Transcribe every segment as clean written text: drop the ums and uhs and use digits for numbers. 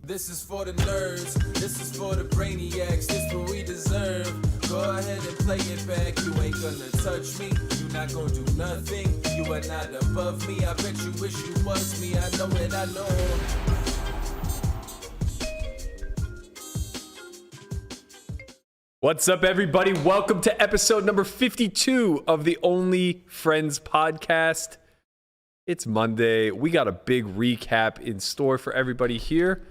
This is for the nerds, this is for the brainiacs, this what we deserve. Go ahead and play it back, you ain't gonna touch me, you not gonna do nothing, you are not above me, I bet you wish you was me, I know it, I know. What's up, everybody? Welcome to episode number 52 of the Only Friends podcast. It's Monday. We got a big recap in store for everybody here.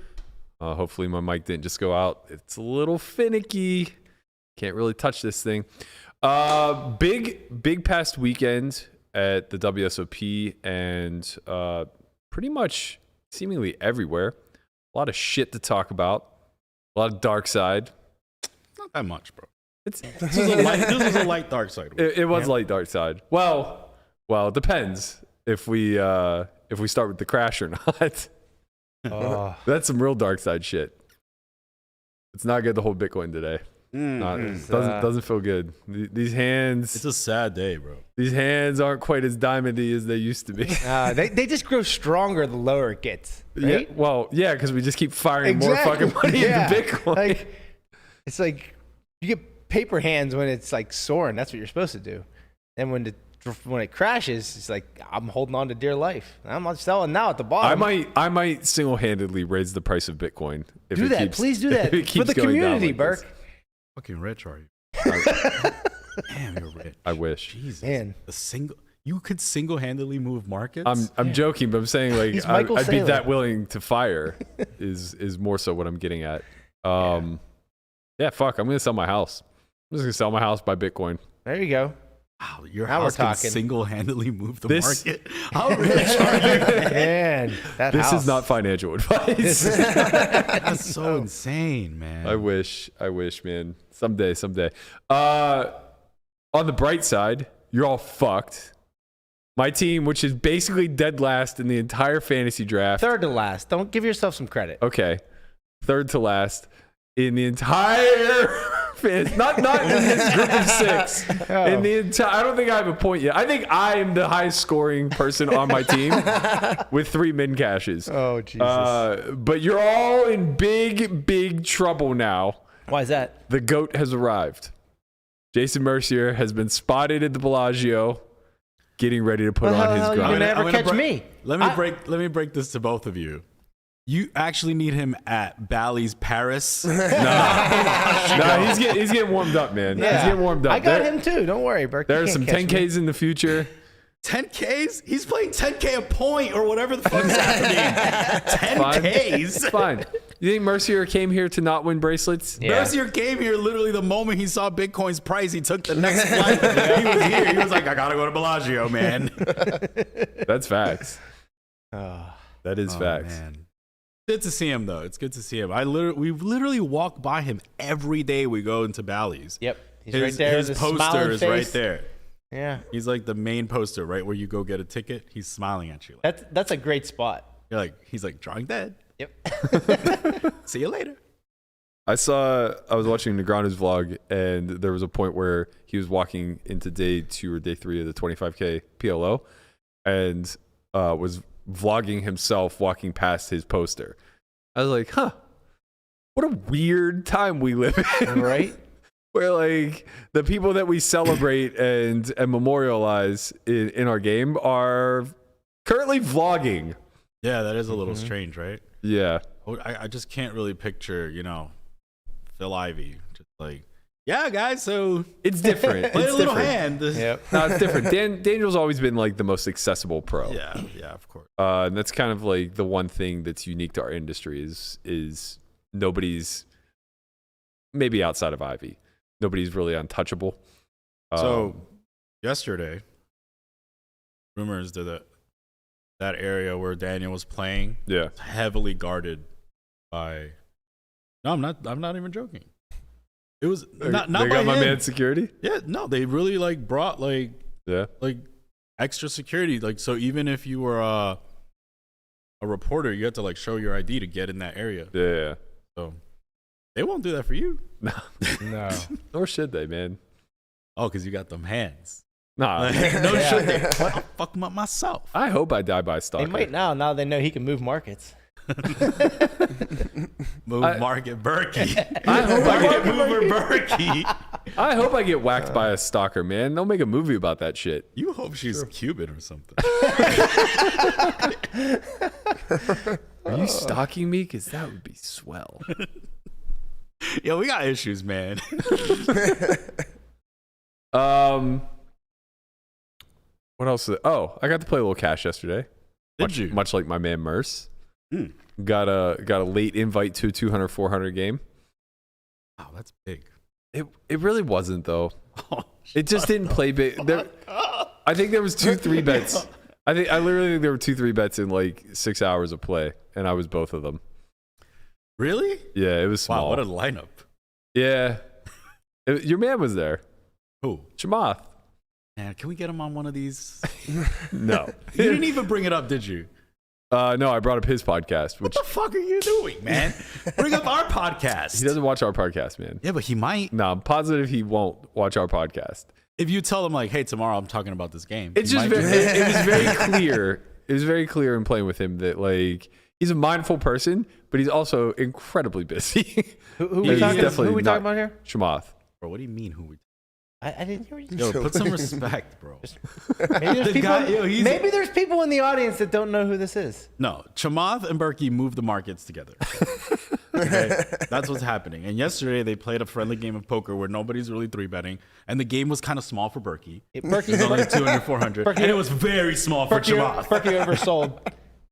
Hopefully my mic didn't just go out. It's a little finicky. Can't really touch this thing. Big past weekend at the WSOP and pretty much seemingly everywhere. A lot of shit to talk about. A lot of dark side. Not that much, bro. This was a light dark side. It was light dark side. Well, it depends if we start with the crash or not. That's some real dark side shit. It's not good to hold Bitcoin today. Doesn't feel good. These hands. It's a sad day, bro. These hands aren't quite as diamondy as they used to be. They just grow stronger the lower it gets. Right? Yeah, because we just keep firing more fucking money into Bitcoin. It's like you get paper hands when it's like soaring. That's what you're supposed to do. And when it crashes, it's like I'm holding on to dear life. I'm not selling now at the bottom. I might single-handedly raise the price of Bitcoin. Please do that for the community, like Berk. Fucking rich are you? Damn, you're rich. I wish. Jesus, man. You could single-handedly move markets. I'm joking, but I'm saying like I'd be that willing to fire. is more so what I'm getting at. Yeah, fuck. I'm gonna sell my house. I'm just gonna sell my house, buy Bitcoin. There you go. Wow, your house can single-handedly move the market. How rich are you? Man, this is not financial advice. That's so insane, man. I wish, man. Someday. On the bright side, you're all fucked. My team, which is basically dead last in the entire fantasy draft. Third to last. Don't give yourself some credit. Okay. Third to last in the entire not in this group of six. In the entire, I don't think I have a point yet. I think I am the highest scoring person on my team with 3 min cashes. Oh Jesus! But you're all in big trouble now. Why is that? The GOAT has arrived. Jason Mercier has been spotted at the Bellagio, getting ready to put on his gun. gun. You'll never catch me. Let me break this to both of you. You actually need him at Bally's Paris. No, he's getting warmed up, man. Yeah. He's getting warmed up. I got him too. Don't worry, Berkey. There are some 10Ks in the future. 10Ks? He's playing 10K a point or whatever the fuck's happening. 10Ks? It's fine. You think Mercier came here to not win bracelets? Yeah. Mercier came here literally the moment he saw Bitcoin's price. He took the next flight. He was here. He was like, I gotta go to Bellagio, man. That's facts. That is facts. Man. Good to see him though. It's good to see him. We literally walk by him every day we go into Bally's. Yep. He's right there. His poster is right there. Yeah. He's like the main poster, right where you go get a ticket. He's smiling at you. That's a great spot. He's like drawing dead. Yep. See you later. I was watching Negreanu's vlog, and there was a point where he was walking into day 2 or day 3 of the 25K PLO, and was vlogging himself walking past his poster. I was like, what a weird time we live in. Right? Where like the people that we celebrate and memorialize in our game are currently vlogging. Yeah, that is a little strange, right? Yeah. I just can't really picture, Phil Ivey. Just like, yeah, guys, so it's different. Play it's a little different. hand. Yep. No, it's different. Daniel's always been like the most accessible pro. Yeah, of course. And that's kind of like the one thing that's unique to our industry is nobody's, maybe outside of Ivy, nobody's really untouchable. So yesterday, rumors that area where Daniel was playing, was heavily guarded by. No, I'm not even joking. It was not they got my man security. Yeah, no, they really brought extra security. So even if you were a reporter, you had to show your ID to get in that area. Yeah. So they won't do that for you. No. Nor should they, man. Oh, because you got them hands. Nah. No shit. I'll fuck them up myself. I hope I die by stalker. They might now they know he can move markets. Move market Berkey. I hope Market mover Berkey. I hope I get whacked by a stalker, man. They'll make a movie about that shit. You hope she's Cuban or something. Are you stalking me? Because that would be swell. Yo, we got issues, man. What else? Oh, I got to play a little cash yesterday. Did you? Much like my man Merce. Got a late invite to a 200-400 game. Wow, that's big. It really wasn't though. Oh, It just didn't play big. I think there was 2-3 bets. I literally think there were 2-3 bets in like 6 hours of play, and I was both of them. Really? Yeah, it was small. Wow, what a lineup. Yeah, your man was there. Who? Chamath. Man, can we get him on one of these? No, You didn't even bring it up, did you? no, I brought up his podcast. What the fuck are you doing, man? Bring up our podcast. He doesn't watch our podcast, man. Yeah, but he might. No, I'm positive he won't watch our podcast. If you tell him like, hey, tomorrow I'm talking about this game. It's just it was very clear. It was very clear in playing with him that like he's a mindful person, but he's also incredibly busy. Who we talking about here? Chamath. Bro, what do you mean who we? I didn't hear what you Yo, said. put some respect, bro. Maybe there's people in the audience that don't know who this is. No, Chamath and Berkey moved the markets together. Okay? That's what's happening. And yesterday they played a friendly game of poker where nobody's really 3-betting, and the game was kind of small for Berkey. It was only 200, 400, and it was very small for Chamath. Berkey oversold.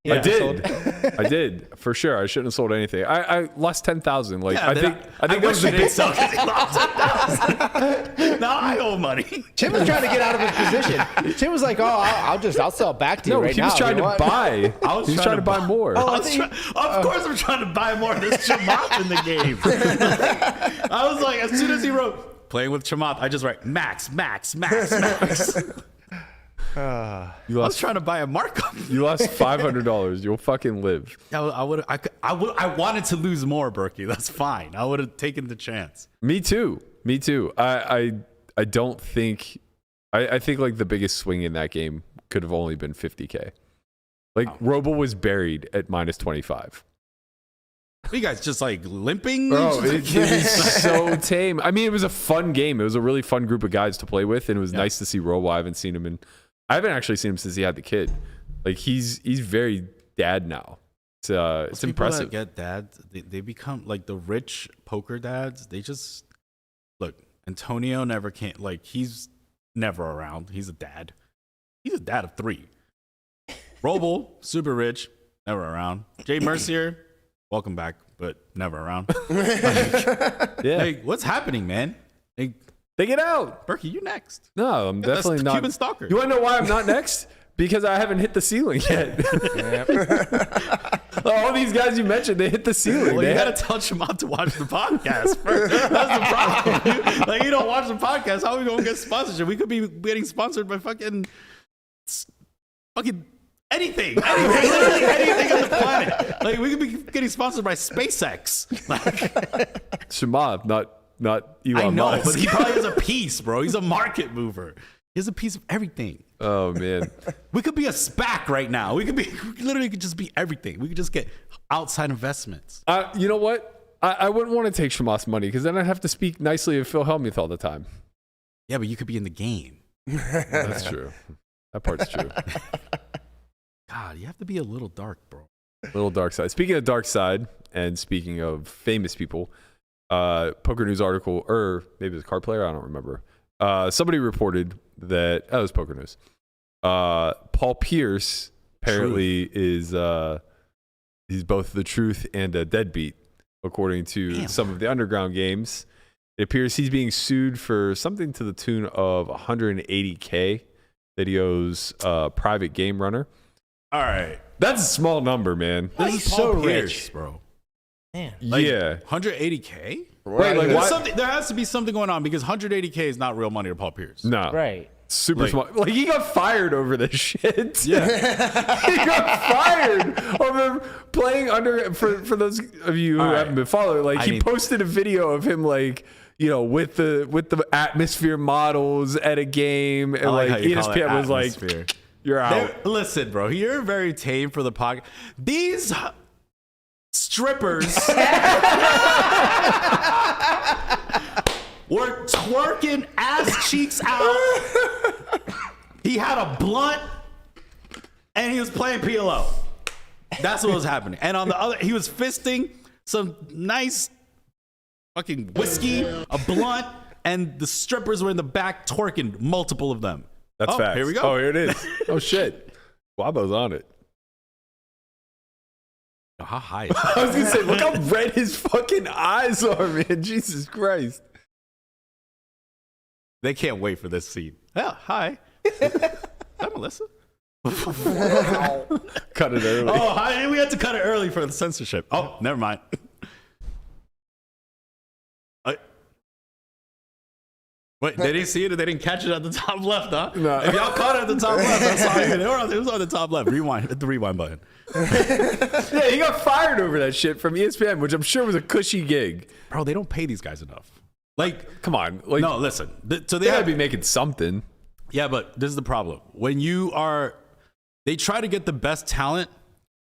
Yeah, I did for sure. I shouldn't have sold anything. I lost 10,000. Like Yeah, I think that was he the didn't big. sell because he lost 10,000. Now I owe money. Tim was trying to get out of his position. Tim was like, "Oh, I'll sell it back to you No, right he now." was trying to buy. I was He was trying to buy more. Of course, I'm trying to buy more. There's Chamath in the game. I was like, as soon as he wrote playing with Chamath, I just write max. I was trying to buy a markup. You lost $500. You'll fucking live. I wanted to lose more, Berkey. That's fine. I would have taken the chance. Me too. I don't think. I think like the biggest swing in that game could have only been 50K. Like Robo was buried at -25. Are you guys just like limping? Bro, it was so tame. I mean, it was a fun game. It was a really fun group of guys to play with, and it was nice to see Robo. I haven't actually seen him since he had the kid. Like he's very dad now. It's impressive. That get dads, they become like the rich poker dads. They just look. Antonio never came. Like he's never around. He's a dad. He's a dad of 3. Robo, super rich, never around. Jay Mercier, welcome back, but never around. Like, what's happening, man? Like, They get out. Berkey, you next. No, I'm definitely That's the not. Cuban stalker. You want to know why I'm not next? Because I haven't hit the ceiling yet. All these guys you mentioned, they hit the ceiling. Well, you got to tell Chamath to watch the podcast first. That's the problem. Like, you don't watch the podcast. How are we going to get sponsorship? We could be getting sponsored by fucking anything. Literally anything on the planet. Like, we could be getting sponsored by SpaceX. Chamath, not Elon I know, Musk. but he probably has a piece, bro. He's a market mover. He has a piece of everything. Oh man, We could be a SPAC right now. We literally could just be everything. We could just get outside investments. you know what? I wouldn't want to take Chamath's money because then I'd have to speak nicely of Phil Hellmuth all the time. Yeah, but you could be in the game. That's true. That part's true. God, you have to be a little dark, bro. Little dark side. Speaking of dark side, and speaking of famous people, Pokernews article, or maybe it was Card Player, I don't remember. Somebody reported that it was Pokernews. Paul Pierce apparently is he's both the truth and a deadbeat, according to some of the underground games. It appears he's being sued for something to the tune of $180K that he owes a private game runner. All right. That's a small number, man. This He's is Paul so Pierce, rich, bro. Man. Like, yeah. 180K? Right, like what? There has to be something going on because 180K is not real money to Paul Pierce. No. Right. Super Like- small. Like he got fired over this shit. Yeah. He got fired over playing under. For those of you who All right. haven't been following, like he posted a video of him like, you know, with the atmosphere models at a game, and like like how you call it ESPN was atmosphere. like, "You're out." Listen, bro, you're very tame for the podcast. These strippers were twerking ass cheeks out. He had a blunt and he was playing PLO. That's what was happening. And on the other, he was fisting some nice fucking whiskey, a blunt, and the strippers were in the back twerking, multiple of them. That's facts. Here we go. Oh, here it is. Oh, shit. Wabo's on it. How high? I was going to say, look how red his fucking eyes are, man. Jesus Christ. They can't wait for this scene. Yeah, hi. Hi, Melissa. Cut it early. Oh, hi. We had to cut it early for the censorship. Oh, never mind. Wait, they didn't see it? They didn't catch it at the top left, huh? No. If y'all caught it at the top left, I'm sorry. It was on the top left. Rewind. Hit the rewind button. Yeah, he got fired over that shit from ESPN, which I'm sure was a cushy gig. Bro, they don't pay these guys enough. Like, come on. Like, no, listen. So they gotta be making something. Yeah, but this is the problem. When you are, they try to get the best talent,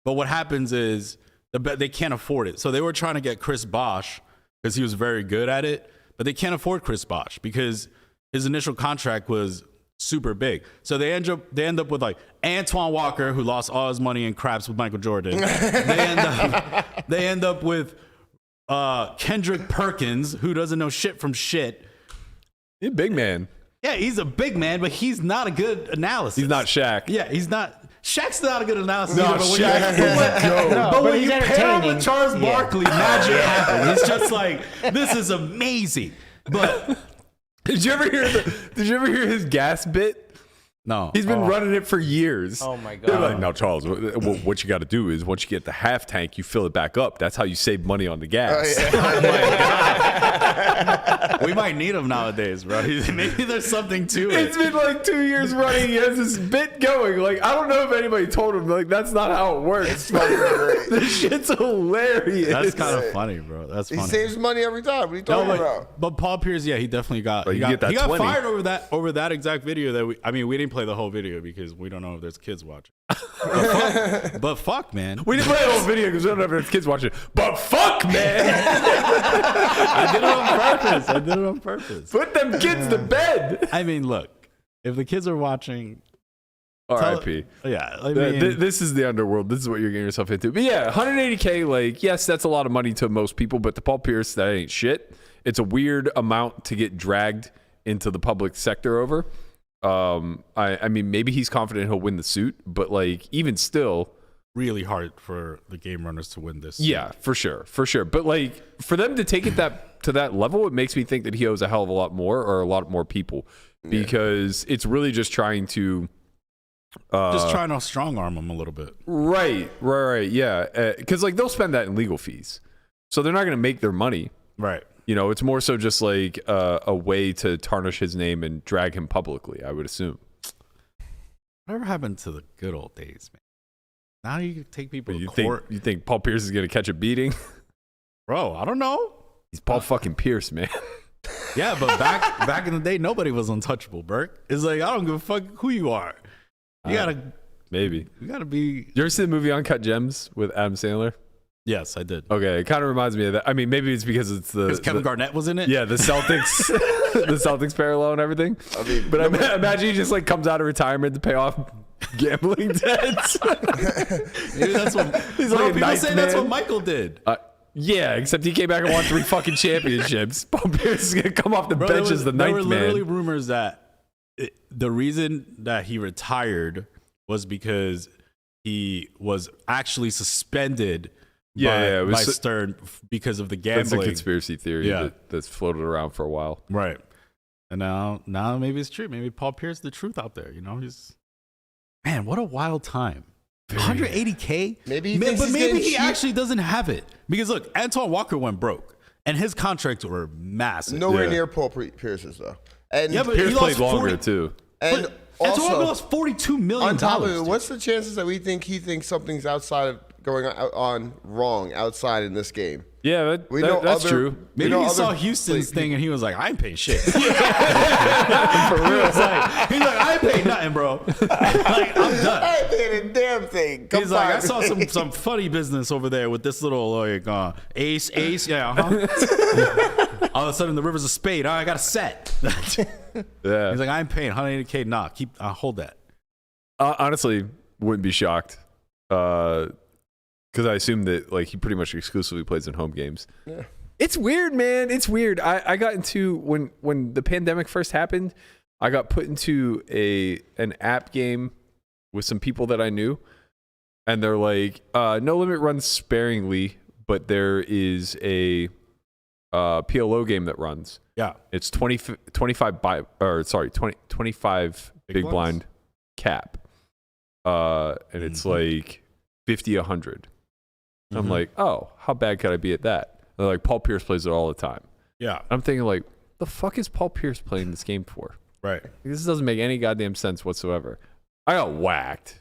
but what happens is they can't afford it. So they were trying to get Chris Bosh because he was very good at it. But they can't afford Chris Bosh because his initial contract was super big. So they end up with like Antoine Walker, who lost all his money in craps with Michael Jordan. they end up with Kendrick Perkins, who doesn't know shit from shit. He's a big man. Yeah, he's a big man, but he's not a good analysis. He's not Shaq. Yeah, he's not. Shaq's not a good analysis. No, Shaq. But when you pair him with Charles Barkley, magic happens. It's just like, this is amazing. But did you ever hear his gas bit? No. He's been running it for years. Oh my God. They're like, now Charles, what you got to do is once you get the half tank, you fill it back up. That's how you save money on the gas. Oh my God. We might need him nowadays, bro. Maybe there's something to it. It's been like 2 years running. He has this bit going. Like, I don't know if anybody told him. Like, that's not how it works. This shit's hilarious. That's kind of funny, bro. That's funny. He saves money every time. What are you talking about? But Paul Pierce, yeah, he definitely got. Like, he got fired over that exact video that we didn't play the whole video because we don't know if there's kids watching. But fuck, man. We didn't play the whole video because we don't know if there's kids watching. But fuck, man. I did it on purpose. Put them kids to bed. I mean, look, if the kids are watching, R.I.P. Yeah, I mean, this is the underworld. This is what you're getting yourself into. But yeah, $180K. Like, yes, that's a lot of money to most people, but to Paul Pierce, that ain't shit. It's a weird amount to get dragged into the public sector over. I mean, maybe he's confident he'll win the suit, but like, even still, really hard for the game runners to win this. Yeah, for sure. But like, for them to take it to that level, it makes me think that he owes a hell of a lot more, or a lot more people, because it's really just trying to strong arm him a little bit. Right. Yeah, because like they'll spend that in legal fees, so they're not going to make their money. Right. You know, it's more so just like a way to tarnish his name and drag him publicly, I would assume. Whatever happened to the good old days, man? Now you can take people to court. You think Paul Pierce is going to catch a beating? Bro, I don't know. He's Paul fucking Pierce, man. Yeah, but back in the day, nobody was untouchable, Burke. It's like, I don't give a fuck who you are. You gotta... Maybe. You gotta be... You ever see the movie Uncut Gems with Adam Sandler? Yes, I did. Okay, it kind of reminds me of that. I mean, maybe it's because it's because Kevin Garnett was in it. Yeah, the Celtics, the Celtics parallel and everything. I mean, but imagine he just like comes out of retirement to pay off gambling debts. Maybe that's what he's like. People say that's what Michael did. Yeah, except he came back and won 3 fucking championships. Paul Pierce is gonna come off the bench as the ninth man. There were literally rumors that the reason that he retired was because he was actually suspended. By Stern because of the gambling. That's a conspiracy theory that's floated around for a while. Right. And now maybe it's true. Maybe Paul Pierce the truth out there. You know, man, what a wild time. 180K? Maybe he actually doesn't have it. Because look, Antoine Walker went broke and his contracts were massive. Nowhere near Paul Pierce's though. And but Pierce played longer too. And also, Antoine Walker lost $42 million. On top of it, what's the chances that he thinks something's outside of going on wrong outside in this game? Yeah, that's true. Maybe he saw Houston's thing and he was like, I ain't paying shit. For real. He's like, I ain't paying nothing, bro. Like, I'm done. I ain't paying a damn thing. Come He's like, I by. saw some funny business over there with this little like ace, yeah. All of a sudden, the river's a spade. I got a set. Yeah. He's like, I'm paying 180K. Nah, hold that. Honestly, wouldn't be shocked. Because I assume that like he pretty much exclusively plays in home games. Yeah. It's weird, man. It's weird. I got into when the pandemic first happened, I got put into an app game with some people that I knew, and they're like, No Limit runs sparingly, but there is a PLO game that runs. Yeah. It's 25 big blind cap. And it's like 50, 100. I'm like, oh, how bad could I be at that? They're like, Paul Pierce plays it all the time. Yeah. I'm thinking like, the fuck is Paul Pierce playing this game for? Right. This doesn't make any goddamn sense whatsoever. I got whacked,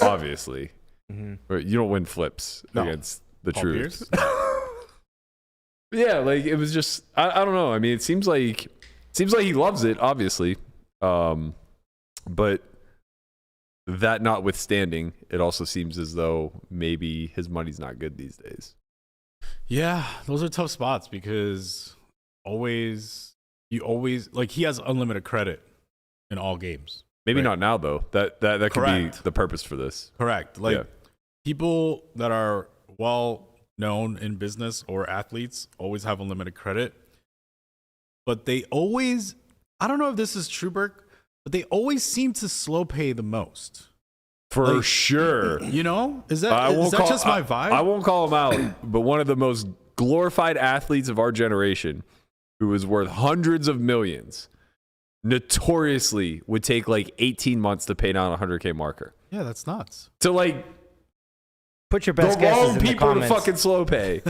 obviously. Or you don't win flips against the Paul truth. Pierce? Yeah, like it was just I don't know. I mean, it seems like he loves it, obviously. But that notwithstanding, it also seems as though maybe his money's not good these days. Yeah, those are tough spots because you always like he has unlimited credit in all games. Maybe right? not now though. That could be the purpose for this. Correct. Like people that are well known in business or athletes always have unlimited credit, but they always, I don't know if this is true, Berk, but they always seem to slow pay the most. For sure. You know? Is that just my vibe? I won't call him out, but one of the most glorified athletes of our generation, who is worth hundreds of millions, notoriously would take like 18 months to pay down a 100K marker. Yeah, that's nuts. To like put your best the guesses wrong in the people to comments. fucking slow pay.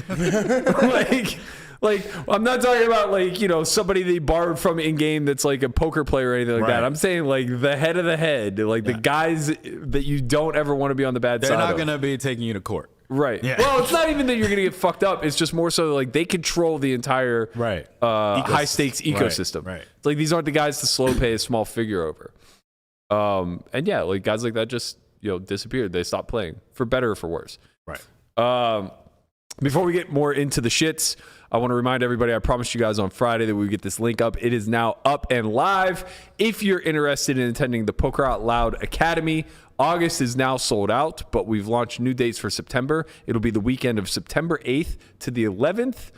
like I'm not talking about like, you know, somebody they borrowed from in game that's like a poker player or anything like that. I'm saying like the head of the head, like the guys that you don't ever want to be on the bad side. They're not of. gonna be taking you to court. Right. Yeah. Well, it's not even that you're going to get fucked up. It's just more so like they control the entire high stakes ecosystem. Right. It's like these aren't the guys to slow pay a small figure over. And yeah, like guys like that just, you know, disappeared. They stopped playing for better or for worse. Right. Before we get more into the shits, I want to remind everybody, I promised you guys on Friday that we would get this link up. It is now up and live. If you're interested in attending the Poker Out Loud Academy, August is now sold out, but we've launched new dates for September. It'll be the weekend of September 8th to the 11th.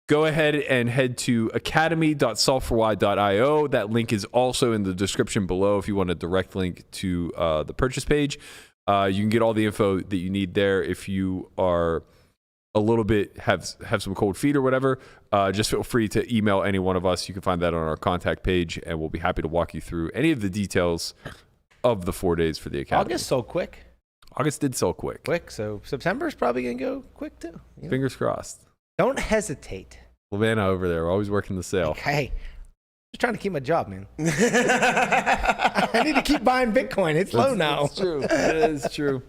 Go ahead and head to academy.solveforwhy.io. That link is also in the description below if you want a direct link to the purchase page. You can get all the info that you need there. If you are a little bit, have some cold feet or whatever, just feel free to email any one of us. You can find that on our contact page, and we'll be happy to walk you through any of the details of the 4 days for the Academy. August sold quick. August did sell quick. So September's probably going to go quick too. You know? Fingers crossed. Don't hesitate. Lamana over there, we're always working the sale. Like, hey, just trying to keep my job, man. I need to keep buying Bitcoin. It's low now. It's true. It is true.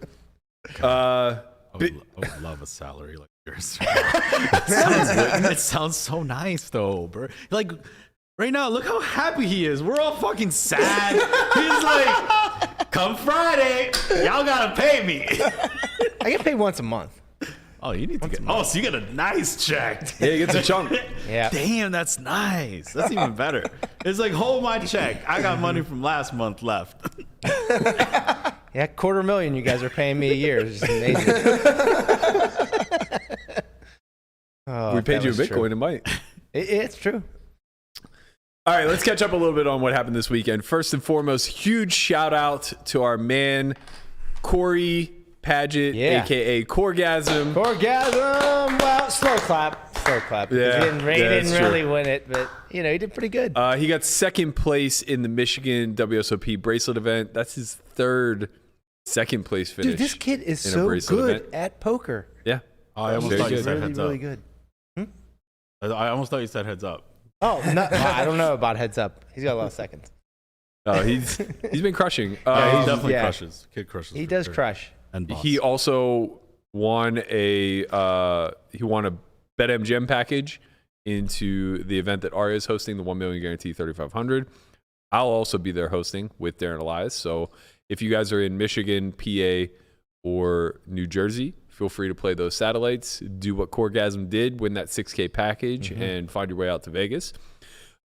I would love a salary like yours. It sounds so nice though, bro. Like right now, look how happy he is. We're all fucking sad. He's like, come Friday, y'all gotta pay me. I get paid once a month. Oh, you need to get. Oh, so you get a nice check. Yeah, he gets a chunk. Yeah. Damn, that's nice. That's even better. It's like, hold my check. I got money from last month left. Yeah, $250,000 you guys are paying me a year. It's just amazing. Oh, We paid that you was a Bitcoin, true. it might. It's true. All right, let's catch up a little bit on what happened this weekend. First and foremost, huge shout out to our man, Corey Paggeot, a.k.a. Corgasm. Orgasm. Well, slow clap. Yeah, He didn't really win it, but, you know, he did pretty good. He got second place in the Michigan WSOP Bracelet Event. That's his third second place finish. Dude, this kid is in a so bracelet good event. at poker. Yeah. I almost Very thought you good. said Really, heads really up. good. I almost thought you said heads up. Oh, no, I don't know about heads up. He's got a lot of seconds. He's been crushing. He Um, definitely yeah. crushes. Kid crushes. He for does sure. crush. And boss. He also won a BetMGM package into the event that Arieh is hosting, the 1 million guarantee 3,500. I'll also be there hosting with Darren Elias. So If you guys are in Michigan, PA, or New Jersey, feel free to play those satellites. Do what Corgasm did, win that 6K package, and find your way out to Vegas.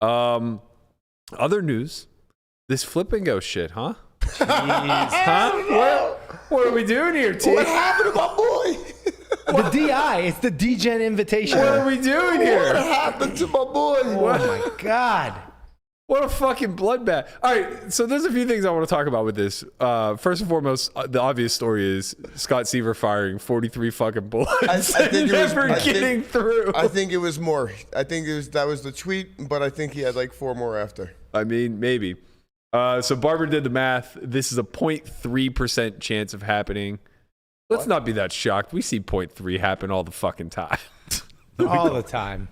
Other news, this flip and go shit, huh? Jeez, huh? What are we doing here, T? What happened to my boy? The DI, it's the DGen invitation. What are we doing What here? happened to my boy? Oh my God. What a fucking bloodbath. All right, so there's a few things I want to talk about with this. First and foremost, the obvious story is Scott Seiver firing 43 fucking bullets and never getting through. I think it was more. I think that was the tweet, but I think he had like 4 more after. I mean, maybe. So Barber did the math. This is a 0.3% chance of happening. Let's not be that shocked. We see 0.3 happen all the fucking time. All the time.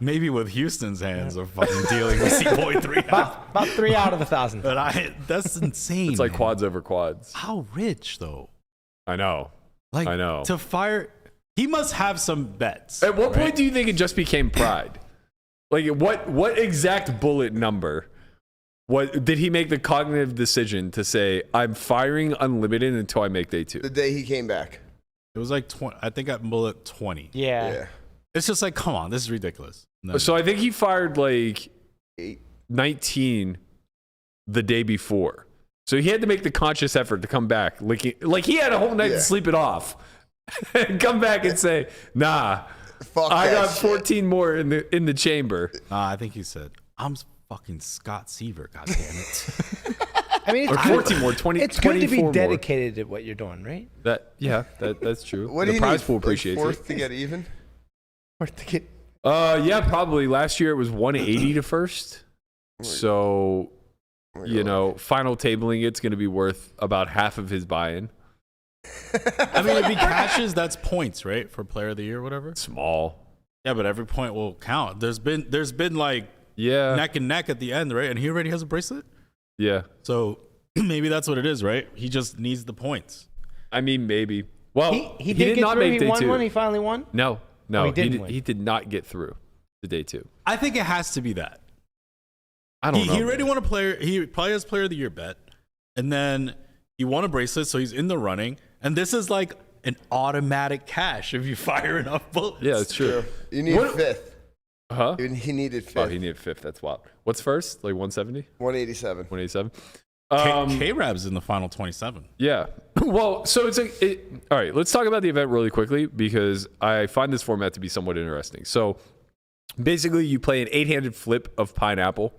Maybe with Houston's hands of fucking dealing, we see 0.3. About 3 out of 1,000. But that's insane. It's like man. quads over quads. How rich though? I know. Like I know. to fire. He must have some bets. At what point do you think it just became pride? Like what exact bullet number? What did he make the cognitive decision to say, I'm firing unlimited until I make day 2? The day he came back. It was like 20. I think at bullet 20. Yeah. It's just like, come on, this is ridiculous. No. So I think he fired like 8. 19 the day before. So he had to make the conscious effort to come back. Like he had a whole night to sleep it off and come back and say, nah, Fuck I that got shit. 14 more in the chamber. I think he said, I'm fucking Scott Seiver, goddammit. I mean, Or 14 more, 20, it's good to 24 be more. dedicated to what you're doing, right? That's true. What do The you prize need? pool Like appreciates 4th it. to get even? Worth to get. Yeah, probably. Last year it was 180 to first. So, final tabling, it's going to be worth about half of his buy-in. I mean, if he cashes, that's points, right? For player of the year, whatever. Small. Yeah, but every point will count. There's been like Yeah. neck and neck at the end, right? And he already has a bracelet. Yeah. So maybe that's what it is, right? He just needs the points. I mean, maybe. Well, He did get not through. make He day won 2. one. He finally won. No, Oh, he didn't win. he did not get through to day 2. I think it has to be that. I don't know. He already won a player. He probably has player of the year bet, and then he won a bracelet, so he's in the running. And this is like an automatic cash if you fire enough bullets. Yeah, it's true. You need 5th. Huh? He needed 5th. Oh, he needed 5th. That's wild. What's first? Like 170? 187. 187? K-Rab's in the final 27. Yeah. Well, so it's all right, let's talk about the event really quickly because I find this format to be somewhat interesting. So basically you play an 8-handed flip of pineapple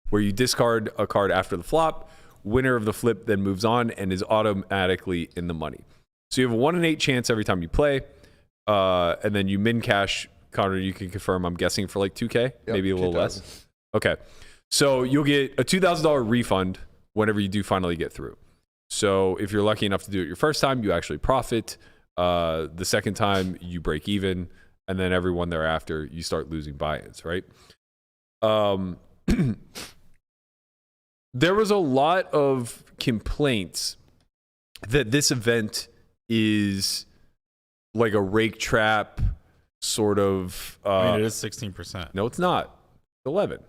where you discard a card after the flop. Winner of the flip then moves on and is automatically in the money. So you have a 1 in 8 chance every time you play. And then you min cash, Connor, you can confirm, I'm guessing for like 2K, maybe a little 2,000. less. Okay. So you'll get a $2,000 refund whenever you do finally get through. So if you're lucky enough to do it your first time, you actually profit. The second time, you break even. And then every one thereafter, you start losing buy-ins, right? There was a lot of complaints that this event is like a rake trap sort of... I mean, it is 16%. No, it's not. 11.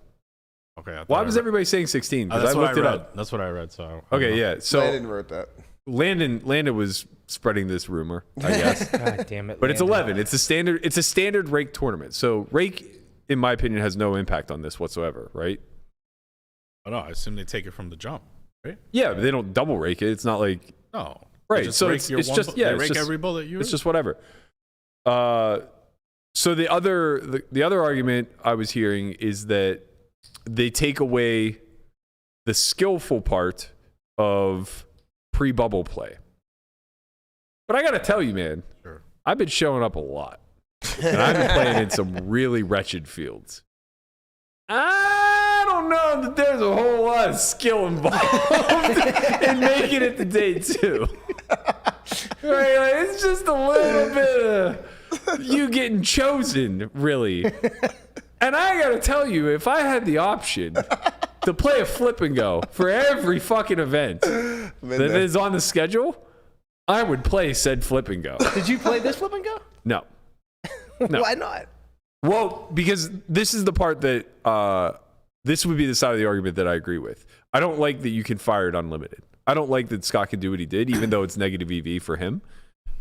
Okay. Why was everybody saying 16? Because That's I what I looked it read. up. That's what I read. So I don't Okay, know. yeah. So Landon wrote that. Landon was spreading this rumor, I guess. God damn it! But it's Landon. 11. It's a standard rake tournament. So rake, in my opinion, has no impact on this whatsoever, right? Oh, no, I assume they take it from the jump, right? Yeah, but they don't double rake it. It's not like No. right. They just So rake it's your one just they it's rake just, every bullet you it's just whatever. So the other argument I was hearing is that they take away the skillful part of pre-bubble play. But I got to tell you, man, Sure. I've been showing up a lot. And I've been playing in some really wretched fields. I don't know that there's a whole lot of skill involved in making it to day 2. Right? Like, it's just a little bit of you getting chosen, really. And I got to tell you, if I had the option to play a flip and go for every fucking event that is on the schedule, I would play said flip and go. Did you play this flip and go? No. No. Why not? Well, because this is the part that this would be the side of the argument that I agree with. I don't like that you can fire it unlimited. I don't like that Scott could do what he did, even though it's negative EV for him.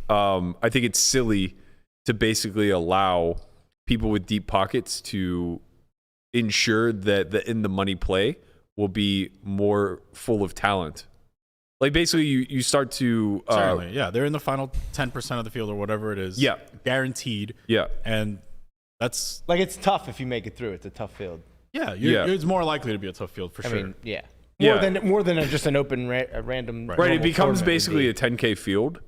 I think it's silly to basically allow people with deep pockets to ensure that the in the money play will be more full of talent. Like basically you start to certainly, yeah, they're in the final 10% of the field or whatever it is. Yeah, guaranteed. Yeah, and that's like it's tough if you make it through. It's a tough field. Yeah, it's more likely to be a tough field for sure. I mean, yeah. More than just an open random. Right. It becomes basically a 10K field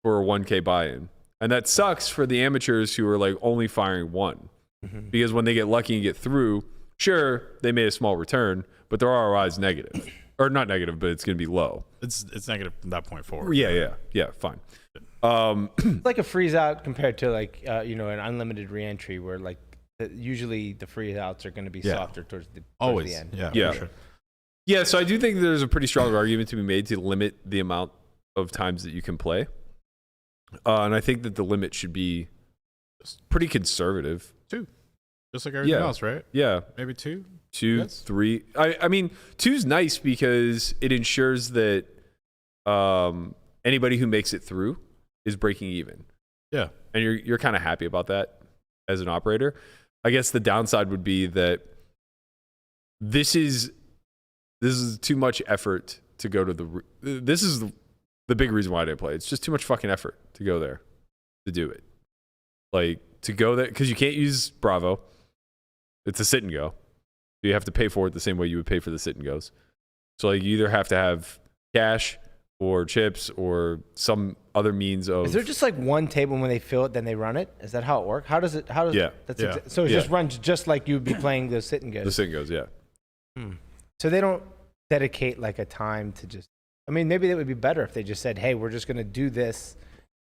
for a 1K buy-in, and that sucks for the amateurs who are like only firing one, because when they get lucky and get through, sure they made a small return, but their ROI is negative, or not negative, but it's going to be low. It's negative from that point forward. Yeah. Fine. It's like a freeze out compared to like an unlimited reentry where like usually the freeze outs are going to be softer towards the end. Yeah. For sure. Yeah, so I do think there's a pretty strong argument to be made to limit the amount of times that you can play. And I think that the limit should be pretty conservative. 2. Just like everything else, right? Yeah. Maybe 2? 2, 3. I mean, 2's nice because it ensures that anybody who makes it through is breaking even. Yeah. And you're kind of happy about that as an operator. I guess the downside would be that this is too much effort to go to this is the big reason why I didn't play. It's just too much fucking effort to go there to do it. Like to go there because you can't use Bravo. It's a sit and go. You have to pay for it the same way you would pay for the sit and goes. So like you either have to have cash or chips or some other means of. Is there just like one table when they fill it, then they run it? Is that how it works? How does Yeah. So it just runs just like you would be playing the sit and goes. The sit and goes, yeah. So they don't dedicate like a time to just. I mean, maybe that would be better if they just said, "Hey, we're just going to do this.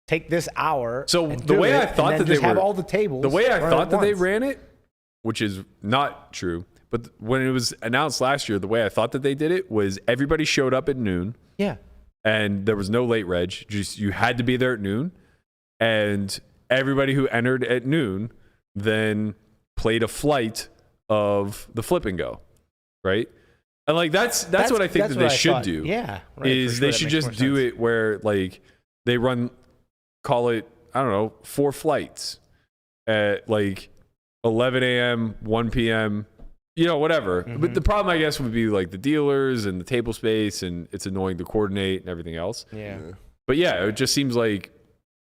Take this hour." So the way I thought that they have all the tables. The way I thought that they ran it, which is not true, but when it was announced last year, the way I thought that they did it was everybody showed up at noon. Yeah. And there was no late reg. Just you had to be there at noon, and everybody who entered at noon then played a flight of the flip and go, right? And like that's what I think that they should do. Yeah, right, is they should just do it where like they call it, I don't know, 4 flights at like 11 a.m., 1 p.m., whatever. But the problem, I guess, would be like the dealers and the table space, and it's annoying to coordinate and everything else. Yeah. But yeah, it just seems like,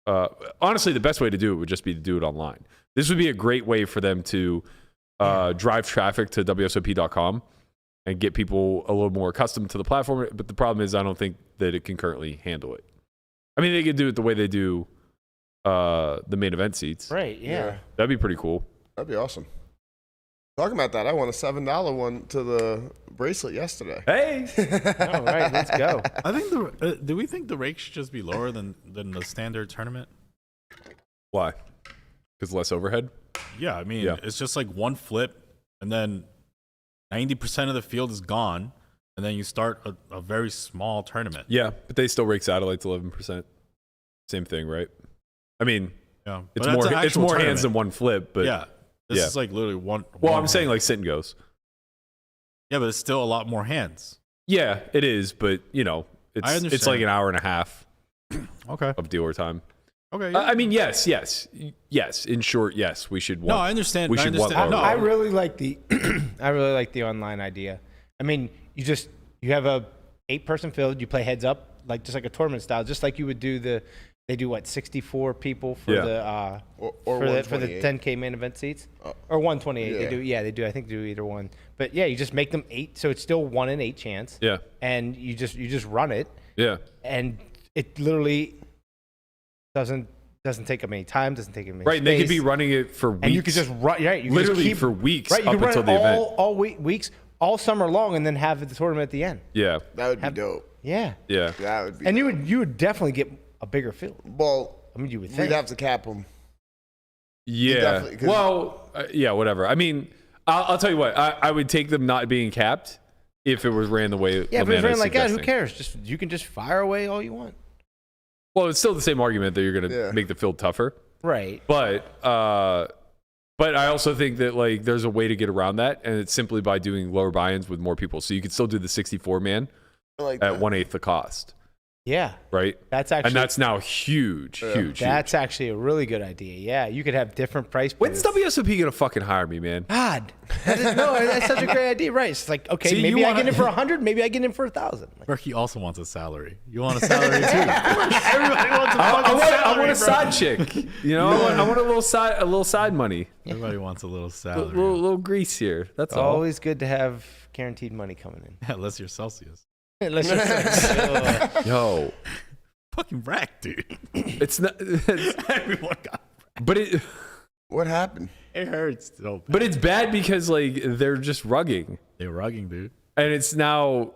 honestly, the best way to do it would just be to do it online. This would be a great way for them to drive traffic to WSOP.com and get people a little more accustomed to the platform. But the problem is I don't think that it can currently handle it. I mean, they could do it the way they do the main event seats. Right, yeah. That'd be pretty cool. That'd be awesome. Talking about that, I won a $7 one to the bracelet yesterday. Hey! All right, let's go. I think do we think the rake should just be lower than the standard tournament? Why? Because less overhead? Yeah, I mean, it's just like one flip, and then 90% of the field is gone, and then you start a very small tournament. Yeah, but they still rake satellites 11%. Same thing, right? I mean, it's more hands than one flip, but this is like literally one. Well, I'm saying like sit and goes. Yeah, but it's still a lot more hands. Yeah, it is, but it's like an hour and a half. Of dealer time. Okay. I mean, yes. In short, yes, we should. No, I understand. We should want lower. No, I really like the online idea. I mean, you have a 8-person field. You play heads up, like just like a tournament style, just like you would do They do 64 people for the for the 10K main event seats, or 128. They do. I think they do either one. But yeah, you just make them 8, so it's still 1 in 8 chance. Yeah. And you just run it. Yeah. And it literally doesn't take up any time. Doesn't take up any right. Space. And they could be running it for weeks. And you could just run. Right. You literally just keep, for weeks. Right. You up could until run the it event. all weeks, all summer long, and then have the tournament at the end. Yeah. That would be dope. Yeah. Yeah. That would be. And you would definitely get a bigger field. Well, I mean, you would think. we'd have to cap them. Yeah. Well, whatever. I mean, I'll tell you what. I would take them not being capped if it was ran the way. Yeah, if it was ran like that, who suggesting. cares? You can just fire away all you want. Well, it's still the same argument that you're going to make the field tougher. Right. But I also think that like there's a way to get around that, and it's simply by doing lower buy-ins with more people. So you could still do the 64 man, I like at that. 1/8 the cost. Yeah. Right. That's actually. And that's now huge. That's actually a really good idea. Yeah, you could have different price points. When's WSOP gonna fucking hire me, man? God, that's such a great idea, right? It's like, okay, See, maybe I get in for 100, maybe I get in for 1,000. Like, Berkey also wants a salary. You want a salary too? Everybody wants a fucking salary. I want a bro. side chick. You know, I want a little side money, Everybody wants a little a salary. little grease here. That's it's all. always good to have guaranteed money coming in. Yeah, unless you're Celsius. Unless you're Yo, Fucking rack, dude. it's not. Everyone got. But it. What happened? It hurts. So bad. But it's bad because like they're just rugging, They're rugging, dude. and it's now.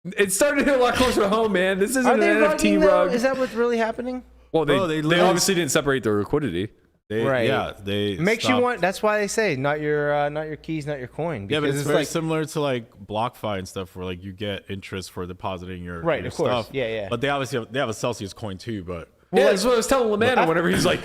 It's starting to hit a lot closer to home, man. This isn't Are an they NFT rugging, though? rug. Is that what's really happening? Well, Bro, they literally- obviously didn't separate their liquidity. They, Right. Yeah, they Makes you stopped- want. That's why they say not your keys, not your coin. Yeah, but Because it's very like similar to like BlockFi and stuff, where like you get interest for depositing your Right, your of course. stuff. Yeah, yeah. But they obviously have a Celsius coin too. But Yeah, that's what I was telling Lamanager whenever he's like,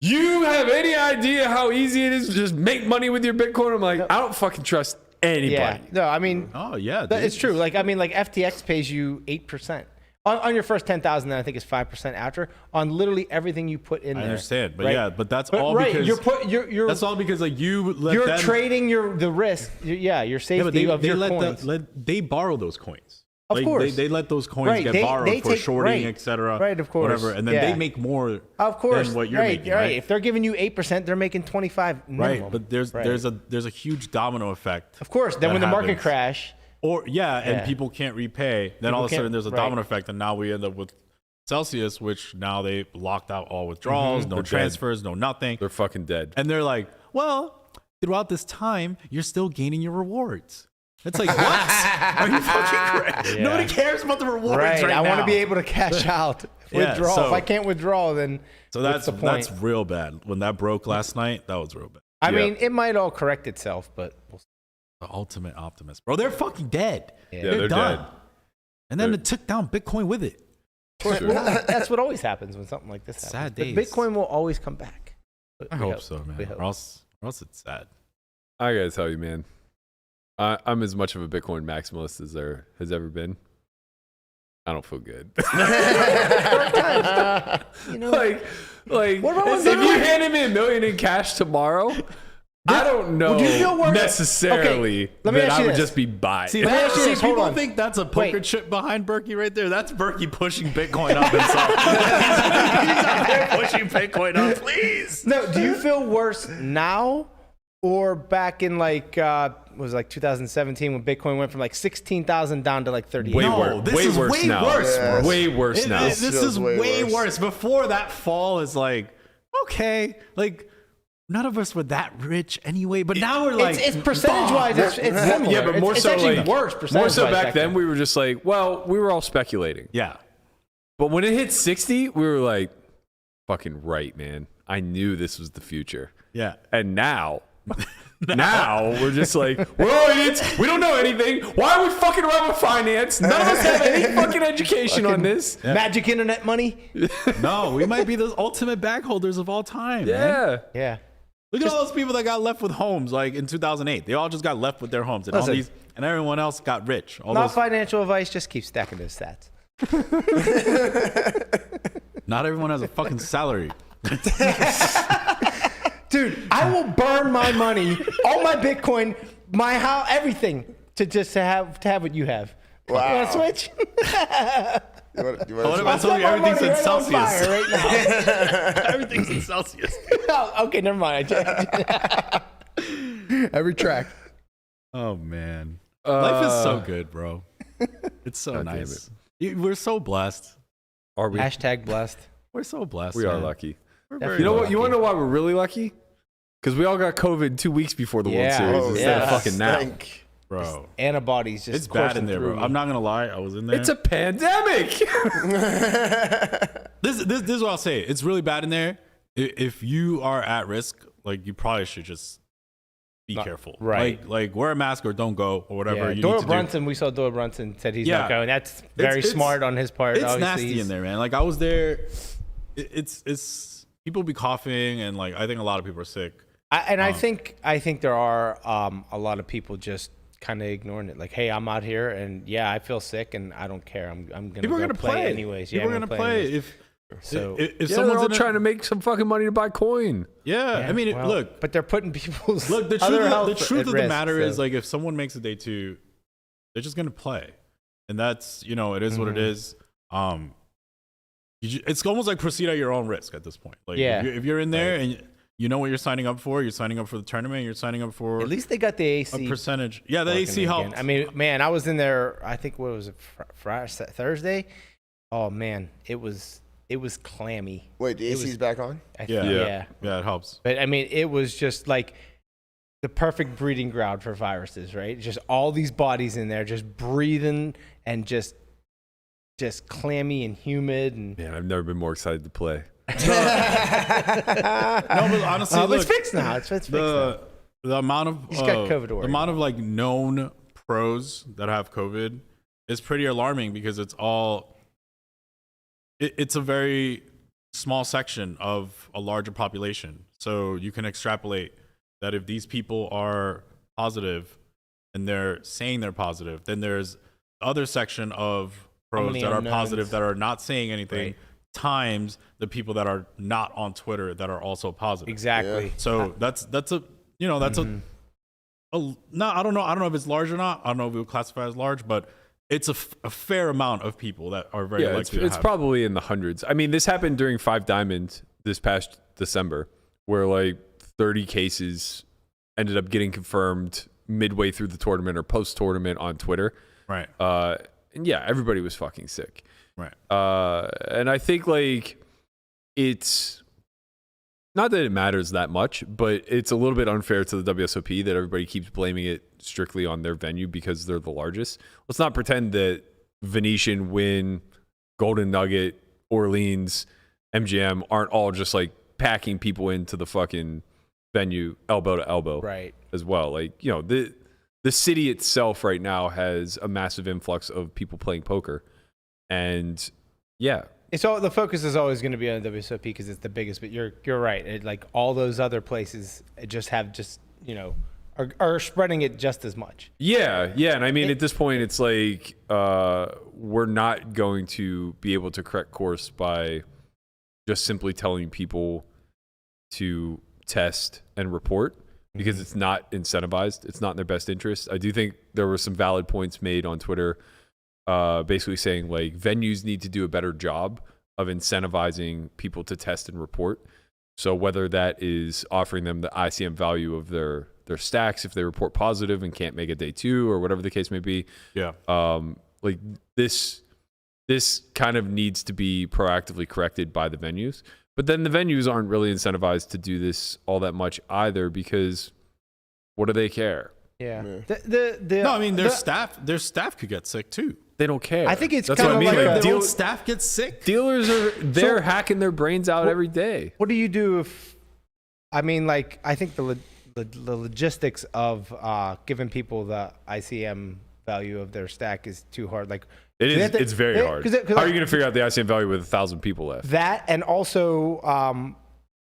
"You have any idea how easy it is to just make money with your Bitcoin?" I'm like, I don't fucking trust anybody. yeah, no, I mean, oh yeah, it's dude. true. Like I mean, like FTX pays you 8%. On your first 10,000, then I think it's 5% after on literally everything you put in I there. understand, but right? yeah, but that's all right, because you're that's all because like you let you're them, trading the risk. Your safety Yeah, but they, of they your let coins. they borrow those coins. Of Like, course. they let those coins Right, get they borrowed for take- shorting, right, etc. right, of course, whatever, and then yeah. they make more. Of course, than what you're right, making, right. right? If they're giving you 8%, they're making 25 minimum. Right, but there's Right. there's a huge domino effect. Of course. Then that when the market happens. crash, Or yeah, and Yeah. people can't repay. Then People all of a sudden can't- there's a right. domino effect, and now we end up with Celsius, which now they locked out all withdrawals, no They're dead. transfers, no nothing, They're fucking dead. and they're like, well, throughout this time, you're still gaining your rewards. It's like, what? Are you fucking crazy? Yeah. Nobody cares about the rewards right? right I want now. to be able to cash out, Yeah, withdraw. so- If I can't withdraw, then So what's that's the point? real bad. When that broke last night, that was real bad. I Yeah. mean, it might all correct itself, but we'll see. The ultimate optimist, bro. They're fucking dead. Yeah. They're they're done. dead. And then They're- it took down Bitcoin with it. Sure. That's what always happens when something like this happens. Sad But days. Bitcoin will always come back. But I we hope so, man. We hope. Or else it's sad. I gotta tell you, man, I'm as much of a Bitcoin maximalist as there has ever been. I don't feel good. You know, like, What about if when you Bitcoin- handed me $1 million in cash tomorrow, I don't know do you feel worse? necessarily Okay, let me that ask I you would this. just be buying. See, Let me ask you this, hold people on. think that's a poker Wait. chip behind Berkey right there. That's Berkey pushing Bitcoin up himself. He's out there pushing Bitcoin up, please. no, do you feel worse now or back in like was it like 2017 when Bitcoin went from like 16,000 down to like 38? Way No, worse. this Way is worse way now. worse, bro. Way worse now. This feels is way way worse. worse. Before that fall is like, okay, like none of us were that rich anyway, but now we're like, It's percentage wise, it's similar. Yeah, but more it's so actually like worse. more so percentage-wise back then we were just like, well, we were all speculating. yeah. But when it hit 60, we were like, fucking right, man. I knew this was the future. Yeah. And now we're just like, we're all idiots. We don't know anything. Why are we fucking around with finance? None of us have any fucking education on this. Magic internet money. No, we might be the ultimate bag holders of all time. Man. Yeah. Yeah. Look at all those people that got left with homes, like in 2008. They all just got left with their homes, and all Listen. these, and everyone else got rich. All Not those, financial advice. Just keep stacking those stats. not everyone has a fucking salary. Dude, I will burn my money, all my Bitcoin, my house, everything to have what you have. Wow. You want to switch? What if I I'll told set you my everything's money in right on Celsius? fire right now. Everything's in Celsius. Oh, okay, never mind. I retract. Oh man, life is so good, bro. It's so God damn nice. We're so blessed. Are we? Hashtag blessed. We're so blessed. We are man. lucky. We're Definitely. very You know what? lucky. You want to know why we're really lucky? Because we all got COVID 2 weeks before the World Yeah. Series Oh, instead of yeah. fucking now. Stink. bro? Antibodies just It's bad in coursing there, through bro. me. I'm not gonna lie. I was in there. It's a pandemic. This is what I'll say. It's really bad in there. If you are at risk, like you probably should just be careful. right. Like wear a mask or don't go or whatever Yeah, you need Doyle to Brunson, we saw Doyle Brunson said he's Yeah. not going. That's very It's- smart on his part. do. It's Obviously, nasty in there, man. Like I was there. It's people be coughing and like I think a lot of people are sick. I think there are a lot of people just kind of ignoring it. Like, hey, I'm out here, and yeah, I feel sick, and I don't care. I'm gonna People are go gonna play anyways. People are gonna play anyways. if Yeah, someone's they're all trying to make some fucking money to buy coin. Yeah, I mean, well, look, but they're putting people's look. The other truth, health the truth at of risk, the matter so. is, like, if someone makes a day 2, they're just gonna play, and that's, you know, it is what it is. It's almost like proceed at your own risk at this point. Like, if you're in there and you know what you're signing up for, you're signing up for the tournament, you're signing up for. At least they got the AC. A percentage. Yeah, the AC helped. I mean, man, I was in there. I think what was it, Thursday? Oh man, it was clammy. Wait, the AC's back on? Yeah, it helps. But I mean, it was just like the perfect breeding ground for viruses, right? Just all these bodies in there, just breathing and just clammy and humid. And Man, I've never been more excited to play. No, but honestly, look, it's fixed now. It's fixed now. The amount of He's got COVID to worry the amount of like known pros that have COVID is pretty alarming because it's all. It's a very small section of a larger population, so you can extrapolate that if these people are positive and they're saying they're positive, then there's the other section of pros that are positive that are not saying anything, times the people that are not on Twitter that are also positive. Exactly. Yeah. So that's a, you know, that's a no, I don't know if it's large or not. I don't know if we would classify as large, but it's a fair amount of people that are very likely to it's have. probably in the hundreds. I mean, this happened during 5 Diamond this past December, where like 30 cases ended up getting confirmed midway through the tournament or post tournament on Twitter. Right. And yeah, everybody was fucking sick. Right. And I think like it's not that it matters that much, but it's a little bit unfair to the WSOP that everybody keeps blaming it strictly on their venue because they're the largest. Let's not pretend that Venetian, Wynn, Golden Nugget, Orleans, MGM aren't all just like packing people into the fucking venue elbow to elbow, right? As well. Like, you know, the city itself right now has a massive influx of people playing poker. And yeah. It's all, the focus is always going to be on WSOP because it's the biggest, but you're right. Like all those other places just have you know, are spreading it just as much. Yeah. And I mean, at this point, it's like we're not going to be able to correct course by just simply telling people to test and report because it's not incentivized. It's not in their best interest. I do think there were some valid points made on Twitter basically saying like venues need to do a better job of incentivizing people to test and report. So whether that is offering them the ICM value of their stacks if they report positive and can't make a day 2 or whatever the case may be. Yeah. Like this kind of needs to be proactively corrected by the venues. But then the venues aren't really incentivized to do this all that much either because what do they care? Yeah. No, I mean their staff could get sick too. They don't care. I think it's that's kind what I of mean. like their own staff gets sick. Dealers are hacking their brains out every day. What do you do if? I mean, like I think the logistics of giving people the ICM value of their stack is too hard. Like it is. It's very hard. How are you going to figure out the ICM value with 1,000 people left? That and also.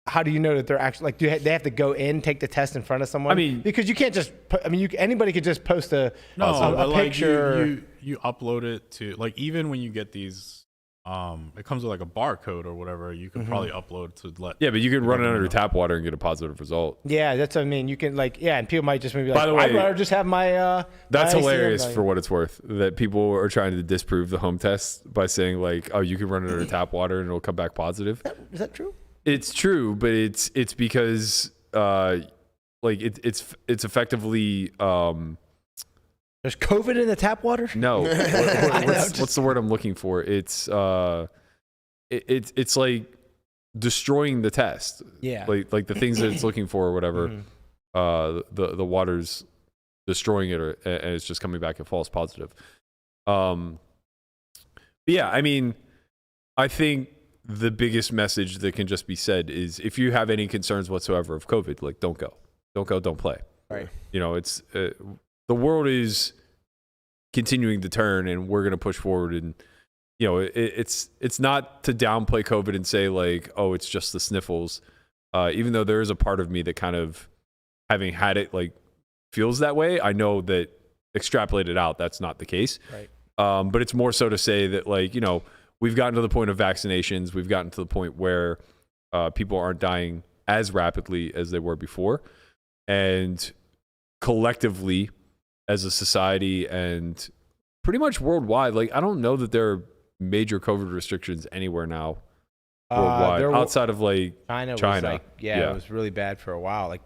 How do you know that they're actually like? Do they have to go in, take the test in front of someone? I mean, because you can't just. Anybody could just post a picture. Like you upload it to like even when you get these, it comes with like a barcode or whatever. You can probably upload to let. Yeah, but you can run it under tap water and get a positive result. Yeah, that's what I mean. You can like and people might just maybe like. By the way, I'd rather just have my. That's my hilarious ICM for what it's worth. That people are trying to disprove the home test by saying like, oh, you can run it under tap water and it'll come back positive. Is that true? It's true, but it's because like it's effectively there's COVID in the tap water. No, what's the word I'm looking for? It's it's like destroying the test. Yeah, like the things that it's looking for or whatever. The water's destroying it, and it's just coming back a false positive. But yeah, I mean, I think the biggest message that can just be said is if you have any concerns whatsoever of COVID, like don't go, don't play. Right. You know, it's the world is continuing to turn and we're going to push forward. And, you know, it's not to downplay COVID and say like, oh, it's just the sniffles. Even though there is a part of me that kind of having had it like feels that way. I know that extrapolate it out, that's not the case. Right. But it's more so to say that, like, you know, we've gotten to the point of vaccinations. We've gotten to the point where people aren't dying as rapidly as they were before. And collectively, as a society and pretty much worldwide, like, I don't know that there are major COVID restrictions anywhere now worldwide outside of like China. Was like, it was really bad for a while. Like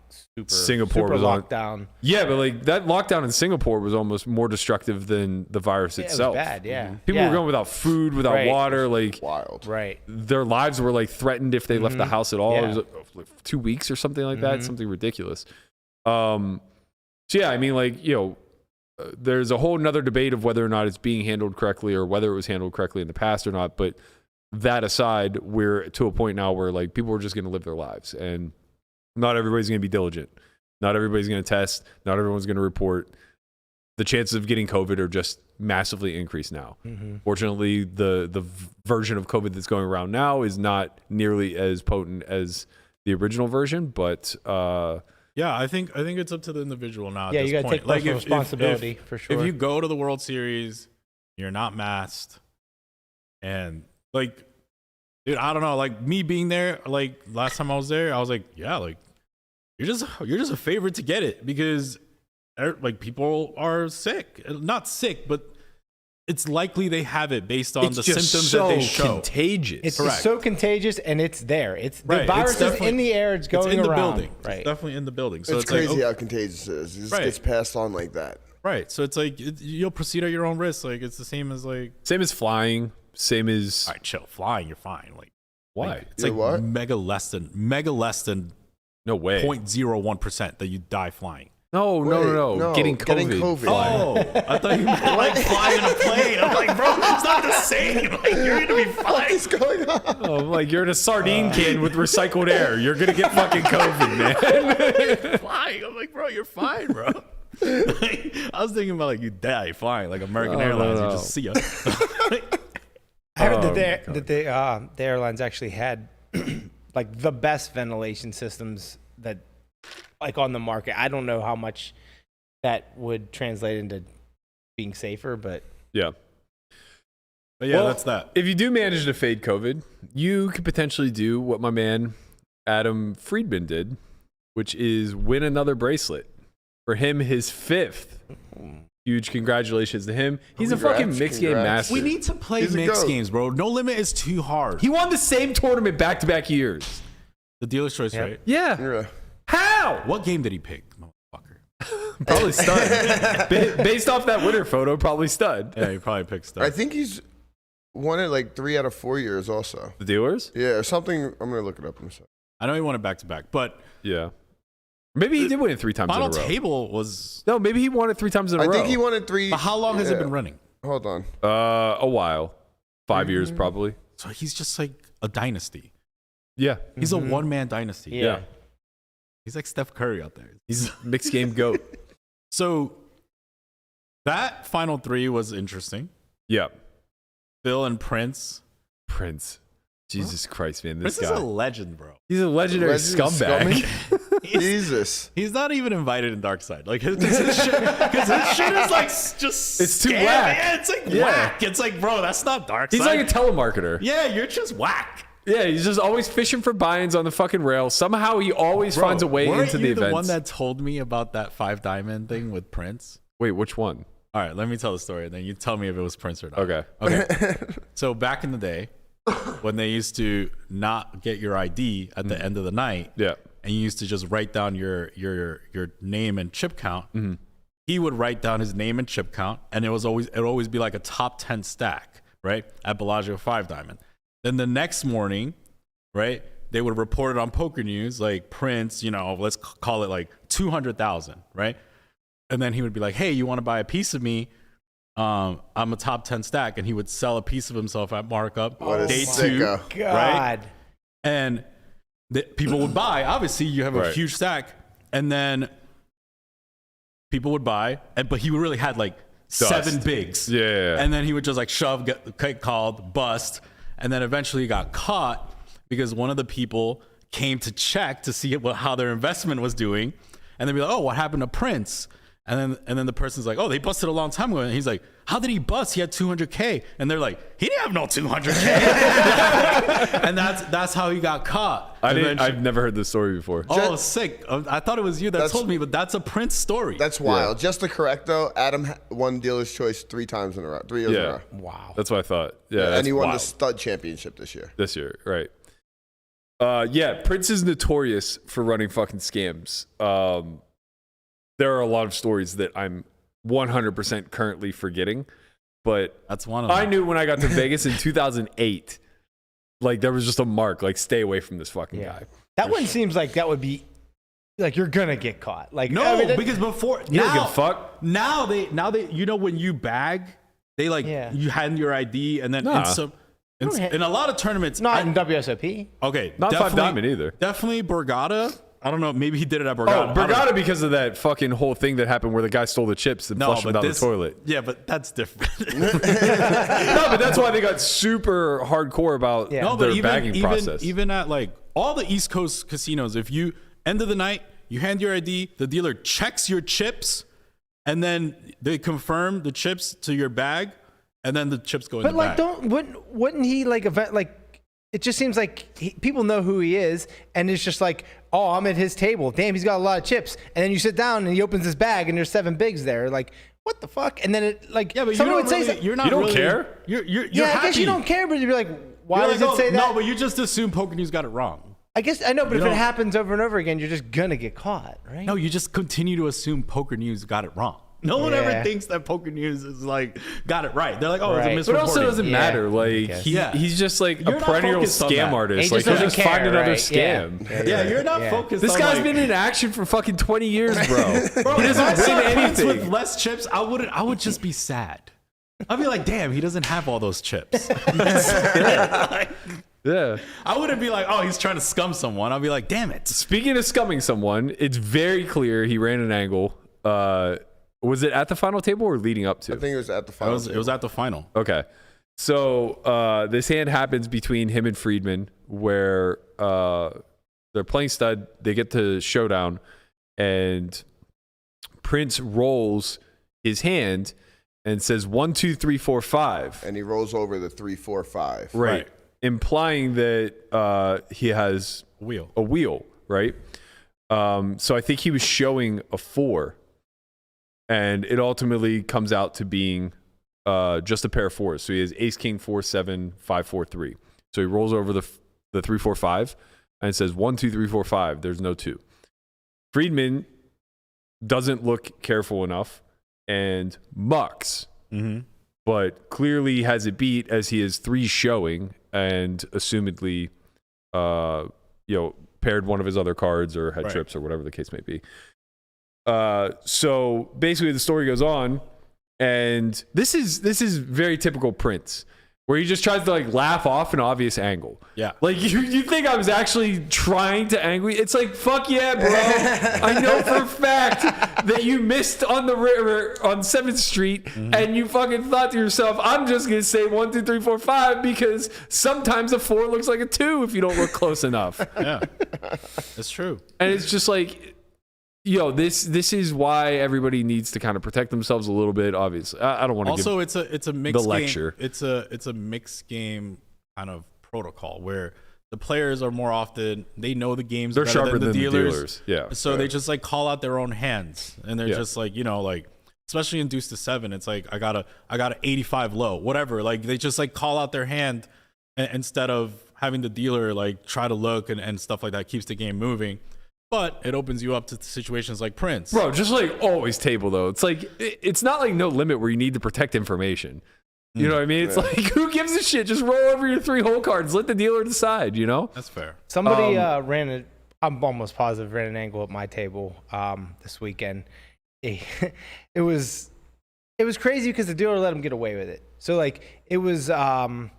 Singapore super was lockdown. Yeah, but like that lockdown in Singapore was almost more destructive than the virus itself. It was bad. Yeah, people were going without food, without water. Like wild. Right. Their lives were like threatened if they left the house at all. Yeah. It was like 2 weeks or something like that. Something ridiculous. So yeah, I mean, like, you know, there's a whole nother debate of whether or not it's being handled correctly or whether it was handled correctly in the past or not. But that aside, we're to a point now where like people are just going to live their lives, and not everybody's going to be diligent. Not everybody's going to test. Not everyone's going to report. The chances of getting COVID are just massively increased now. Fortunately, the version of COVID that's going around now is not nearly as potent as the original version, but yeah, I think it's up to the individual now. Yeah, at you this got to point. take personal responsibility for sure. If you go to the World Series, you're not masked, and like, dude, I don't know. Like me being there, like last time I was there, I was like, yeah, like you're just a favorite to get it because like people are sick, not sick, but it's likely they have it based on the symptoms that they show. Contagious. It's so contagious, and it's there. It's the virus is in the air. It's going in the around. building. Right. It's definitely in the building. So it's crazy how contagious it is. It just gets passed on like that. Right. So it's like you'll proceed at your own risk. Like it's the same as flying. Same as all right, chill. Flying, you're fine. Like why? Like, it's like what? mega less than no way 0.01% that you die flying. No. Getting COVID. Oh, I thought you meant like flying a plane. I'm like, bro, it's not the same. Like you're gonna be fine. What is going on? Oh, like you're in a sardine can with recycled air. You're gonna get fucking COVID, man. Flying. I'm like, bro, you're fine, bro. I was thinking about like you die flying, like American Airlines. You just see us. I heard that the airlines actually had like the best ventilation systems that like on the market. I don't know how much that would translate into being safer, but yeah, that's that. If you do manage to fade COVID, you could potentially do what my man Adam Friedman did, which is win another bracelet. For him, his 5th. Huge congratulations to him. He's a fucking mixed game master. We need to play mixed games, bro. No Limit is too hard. He won the same tournament back-to-back years. The dealer's choice, right? Yeah. How? What game did he pick, motherfucker? Probably stud. Based off that winner photo, probably stud. Yeah, he probably picked stud. I think he's won it like 3 out of 4 years also. The dealers? Yeah, or something. I'm going to look it up in a second. I know he won it back-to-back, but... Yeah. Maybe he did win it 3 times in a row. Final table was... No, maybe he won it 3 times in a row. I think he won it 3... But how long has it been running? Hold on. A while. 5 years, probably. So he's just like a dynasty. Yeah. He's a one-man dynasty. Yeah. He's like Steph Curry out there. He's mixed game GOAT. So that final 3 was interesting. Yeah. Phil and Prince. Jesus Christ, man. This Prince guy is a legend, bro. He's a legendary scumbag. Jesus. He's not even invited in Dark Side. Like, because his shit is like just it's too scam. whack. Yeah, it's like whack. It's like, bro, that's not Dark Side. He's like a telemarketer. Yeah, you're just whack. Yeah, he's just always fishing for buy-ins on the fucking rail. Somehow he always finds a way into the event. The one that told me about that 5 diamond thing with Prince? Wait, which one? All right, let me tell the story, and then you tell me if it was Prince or not. Okay. So back in the day, when they used to not get your ID at the end of the night, and you used to just write down your name and chip count, he would write down his name and chip count, and it would always be like a top 10 stack, right, at Bellagio 5 diamond. Then the next morning, right, they would report it on Pokernews, like Prince, you know, let's call it like 200,000, right? And then he would be like, hey, you want to buy a piece of me? I'm a top 10 stack. And he would sell a piece of himself at markup. Day 2, right? And people would buy. Obviously, you have a huge stack. And then people would buy, but he really had like Dust. 7 bigs. Yeah. And then he would just like shove, get called, bust. And then eventually got caught because one of the people came to check to see how their investment was doing. And they'd be like, oh, what happened to Prince? And then the person's like, oh, they busted a long time ago. And he's like, how did he bust? He had 200K. And they're like, he didn't have no 200K. And that's how he got caught. I've never heard this story before. Oh, sick. I thought it was you that told me, but that's a Prince story. That's wild. Just to correct, though, Adam won Dealer's Choice 3 times in a row. 3 years in a row. Wow. That's what I thought. Yeah, and he won wild. the stud championship this year. Right. Prince is notorious for running fucking scams. There are a lot of stories that I'm 100% currently forgetting, but that's one of them. I knew when I got to Vegas in 2008, like there was just a mark, like stay away from this fucking guy. That one seems like that would be like you're gonna get caught. Like no, because before you don't give a fuck. Now they when you bag, they you hand your ID and then in a lot of tournaments, not in WSOP. Okay, not 5 Diamond either. Definitely Borgata. I don't know. Maybe he did it at Borgata. Oh, Borgata because of that fucking whole thing that happened where the guy stole the chips and flushed them down the toilet. Yeah, but that's different. No, but that's why they got super hardcore about their bagging process. Even at like all the East Coast casinos, if you end of the night, you hand your ID, the dealer checks your chips, and then they confirm the chips to your bag, and then the chips go in the bag. But wouldn't he it just seems like people know who he is, and it's just like, oh, I'm at his table. Damn, he's got a lot of chips. And then you sit down and he opens his bag and there's 7 bigs there. Like, what the fuck? And then it like, yeah, but someone would say you don't really, care. You're yeah, happy. I guess you don't care, but you'd be like, why does it say that? No, but you just assume Pokernews got it wrong. I guess I know, but if it happens over and over again, you're just gonna get caught, right? No, you just continue to assume Pokernews got it wrong. No one ever thinks that Pokernews is like got it right. They're like, oh, it's a misreporting. But it also doesn't matter. Like he's just like a perennial scam artist. Like he'll just find another scam. Yeah, you're not focused. This guy's been in action for fucking 20 years, bro. He doesn't win anything. With less chips, I would just be sad. I'd be like, damn, he doesn't have all those chips. Yeah. I wouldn't be like, oh, he's trying to scum someone. I'll be like, damn it. Speaking of scumming someone, it's very clear he ran an angle. Was it at the final table or leading up to? I think it was at the final. It was at the final. Okay. So this hand happens between him and Friedman where they're playing stud. They get to showdown and Prince rolls his hand and says 1, 2, 3, 4, 5. And he rolls over the 3, 4, 5. Right. Implying that he has a wheel, right? So I think he was showing a 4. And it ultimately comes out to being just a pair of 4s. So he has ace, king, 4, 7, 5, 4, 3. So he rolls over the 3, 4, 5 and says 1, 2, 3, 4, 5. There's no 2. Friedman doesn't look careful enough and mucks, but clearly has it beat as he has 3 showing and assumedly, paired one of his other cards or had trips or whatever the case may be. So basically the story goes on and this is very typical Prince where he just tries to like laugh off an obvious angle. Yeah. Like you think I was actually trying to angle you? It's like, fuck yeah, bro. I know for a fact that you missed on the river on 7th Street and you fucking thought to yourself, I'm just going to say 1, 2, 3, 4, 5 because sometimes a 4 looks like a 2 if you don't look close enough. Yeah. That's true. And it's just like, this is why everybody needs to kind of protect themselves a little bit. Obviously, I don't want to. Also, it's a mixed the lecture. Game. It's a mixed game kind of protocol where the players are more often they know the games. They're better sharper than the dealers. Yeah. So they just like call out their own hands, and they're just like especially in deuce to 7, it's like I got a 85 low, whatever. Like they just like call out their hand instead of having the dealer like try to look and stuff like that. Keeps the game moving. But it opens you up to situations like Prince. Bro, just like always table, though. It's like, it's not like no limit where you need to protect information. You know what I mean? It's like, who gives a shit? Just roll over your 3 hole cards. Let the dealer decide, That's fair. Somebody I'm almost positive, ran an angle at my table this weekend. It was crazy because the dealer let him get away with it. So, like, it was, I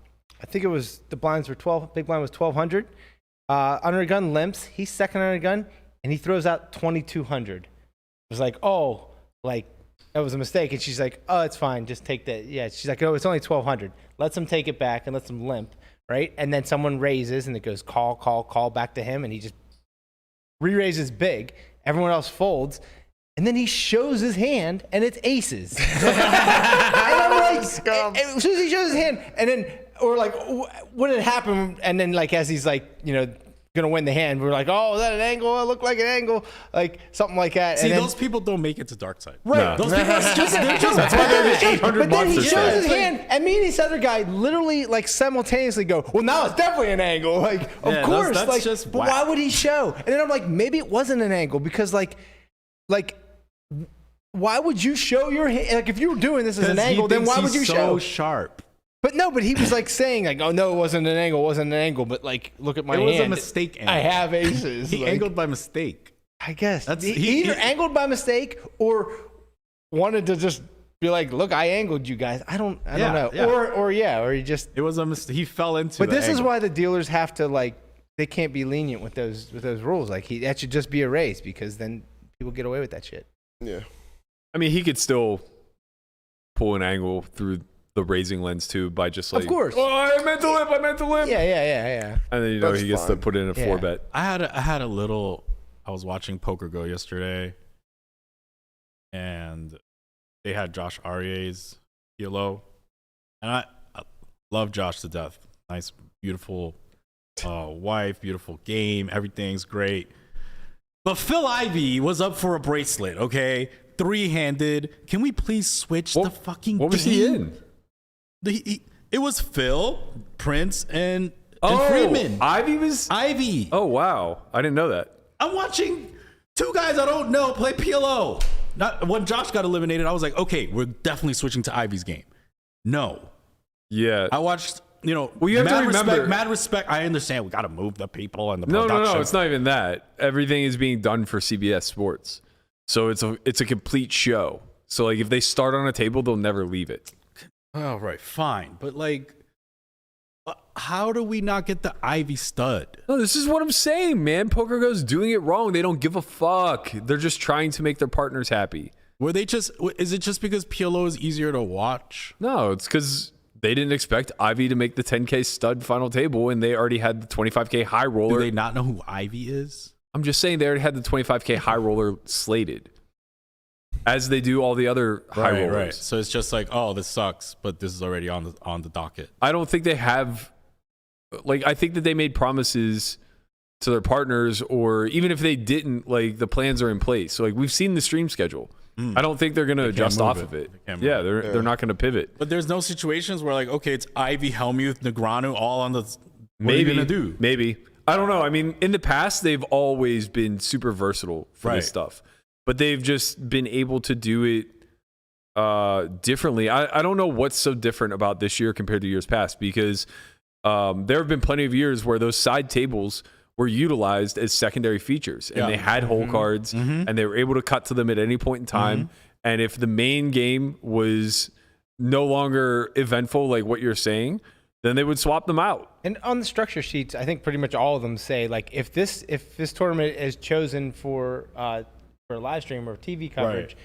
think it was, the blinds were 12, big blind was 1,200. Under a gun limps, he's second under a gun, and he throws out 2,200. It was like, oh, like, that was a mistake. And she's like, oh, it's fine. Just take that. Yeah, she's like, oh, it's only 1,200. Lets him take it back and lets him limp, right? And then someone raises, and it goes call back to him, and he just re-raises big. Everyone else folds. And then he shows his hand, and it's aces. And I'm like, as soon as he shows his hand, and then, or like, what had happened? And then, like, as he's like, gonna win the hand, we're like, oh, is that an angle? It looked like an angle, like something like that. See, and then, those people don't make it to dark side. right? Those people are just that's why they're the 800 But then he bucks. shows his hand, and me and this other guy literally like simultaneously go, well, now it's definitely an angle. Like, of Yeah, course, that's like, just but whack. why would he show? And then I'm like, maybe it wasn't an angle because like. Why would you show your hand? Like, if you were doing this as an angle, then why would you show? So sharp. But no, but he was like saying, like, oh, no, it wasn't an angle, But like, look at my hand. It was a mistake angle. I have aces. He like, angled by mistake. I guess. That's- He either angled by mistake or wanted to just be like, look, I angled you guys. I don't know. Yeah. Or he just. It was a mistake. He fell into But the this is angle. why the dealers have to, like, they can't be lenient with those rules. Like, that should just be erased because then people get away with that shit. Yeah. I mean, he could still pull an angle through the raising lens too by just like, Of course. oh, I meant to limp. Yeah. And then That's he gets to fine. put in a Yeah. 4-bet. I had a little. I was watching PokerGo yesterday, and they had Josh Arieh's PLO, and I love Josh to death. Nice, beautiful wife, beautiful game. Everything's great. But Phil Ivey was up for a bracelet, okay? 3-handed. Can we please switch the fucking What was game? he in? It was Phil, Prince, and Friedman. Ivy was. Ivy. Oh wow, I didn't know that. I'm watching two guys I don't know play PLO. Not when Josh got eliminated, I was like, okay, we're definitely switching to Ivy's game. No. Yeah. I watched, Well, you have to remember. mad respect. I understand we got to move the people and the No, production. it's not even that. Everything is being done for CBS Sports, so it's a complete show. So like, if they start on a table, they'll never leave it. Oh, right, fine. But like, how do we not get the Ivy stud? No, this is what I'm saying, man. PokerGo's doing it wrong. They don't give a fuck. They're just trying to make their partners happy. Is it just because PLO is easier to watch? No, it's because they didn't expect Ivy to make the 10K stud final table, and they already had the 25K high Do roller. they not know who Ivy is? I'm just saying they already had the 25K high roller slated, as they do all the other high rollers. Right. So it's just like, oh, this sucks, but this is already on the docket. I don't think they have. Like, I think that they made promises to their partners, or even if they didn't, like, the plans are in place. So like, we've seen the stream schedule. I don't think they're going to adjust move off it. of it. They can't move Yeah, it. they're not going to pivot. But there's no situations where like, okay, it's Ivy, Helmuth, Negreanu all on the. What are you gonna do? Maybe. I don't know. I mean, in the past, they've always been super versatile for this stuff, but they've just been able to do it differently. I don't know what's so different about this year compared to years past, because there have been plenty of years where those side tables were utilized as secondary features, and they had hole cards, and they were able to cut to them at any point in time. And if the main game was no longer eventful, like what you're saying, then they would swap them out. And on the structure sheets, I think pretty much all of them say, like, if this tournament is chosen for a live stream or TV coverage,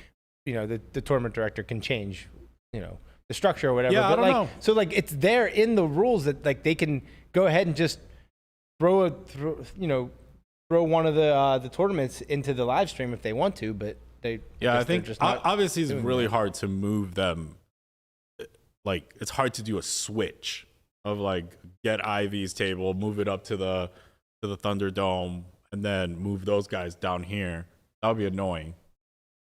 the tournament director can change, the structure or whatever. Yeah, but I don't know. So like, it's there in the rules that like they can go ahead and just throw one of the tournaments into the live stream if they want to, but they. Yeah, I think just not obviously it's doing really that. hard to move them. Like, it's hard to do a switch of like get Ivy's table, move it up to the Thunderdome, and then move those guys down here. That would be annoying.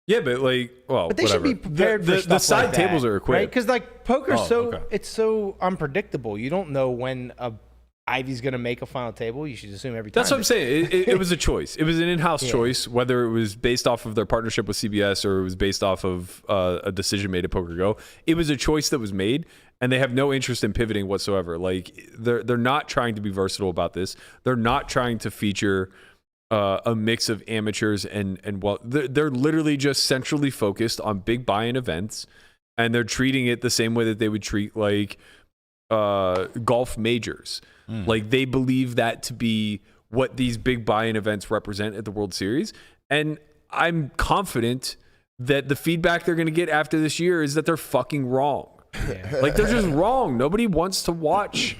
Yeah, but like, well, But they whatever. should be prepared for the stuff side like tables that, are equipped. right? Because like poker's okay. it's so unpredictable. You don't know when Ivy's going to make a final table. You should assume every time. That's what I'm saying. It was a choice. It was an in-house choice, whether it was based off of their partnership with CBS or it was based off of a decision made at PokerGo. It was a choice that was made, and they have no interest in pivoting whatsoever. Like, they're not trying to be versatile about this. They're not trying to feature a mix of amateurs and well, they're literally just centrally focused on big buy-in events, and they're treating it the same way that they would treat like golf majors. Like, they believe that to be what these big buy-in events represent at the World Series. And I'm confident that the feedback they're going to get after this year is that they're fucking wrong. Like, they're just wrong. Nobody wants to watch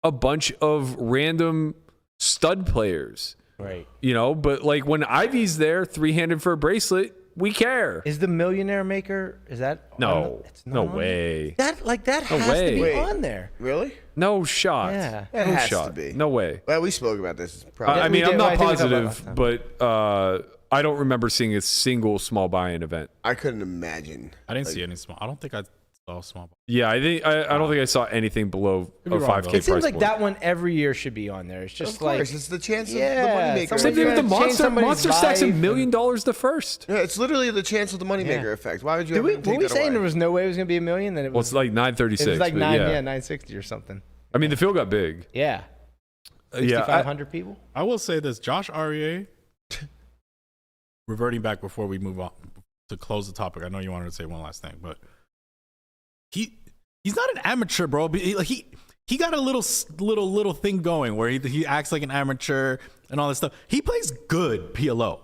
a bunch of random stud players. right. But like, when Ivy's there 3-handed for a bracelet, we care. Is the Millionaire Maker? Is that No, it's no not on way. there? That No has to way. be Wait. on there. Really? No shot. Yeah. It no has shot. to be. No way. Well, we spoke about this. Probably. I we mean, did. I'm Well, not I think we talked about it last positive, time. but I don't remember seeing a single small buy-in event. I couldn't imagine. I didn't see any small. I don't think I saw small. Yeah, I don't think I saw anything below Could a be wrong, 5K though. price It seems like point. that one every year should be on there. It's just Of course, like it's the chance of Yeah, the moneymaker. someone's Same thing with the gonna change monster. somebody's Monster stacks $1 life million the first. Yeah, it's literally the chance of the moneymaker Yeah. effect. Why would you Did ever we, take were we that saying away? there was no way it was going to be $1 million? Then it Well, was it's like 936. it was like but 960 or something. I mean, the field got big. Yeah, Yeah, 6,500 people. I will say this: Josh Arieh. Reverting back before we move on to close the topic. I know you wanted to say one last thing, but he's not an amateur, bro. But he got a little thing going where he acts like an amateur and all this stuff. He plays good PLO.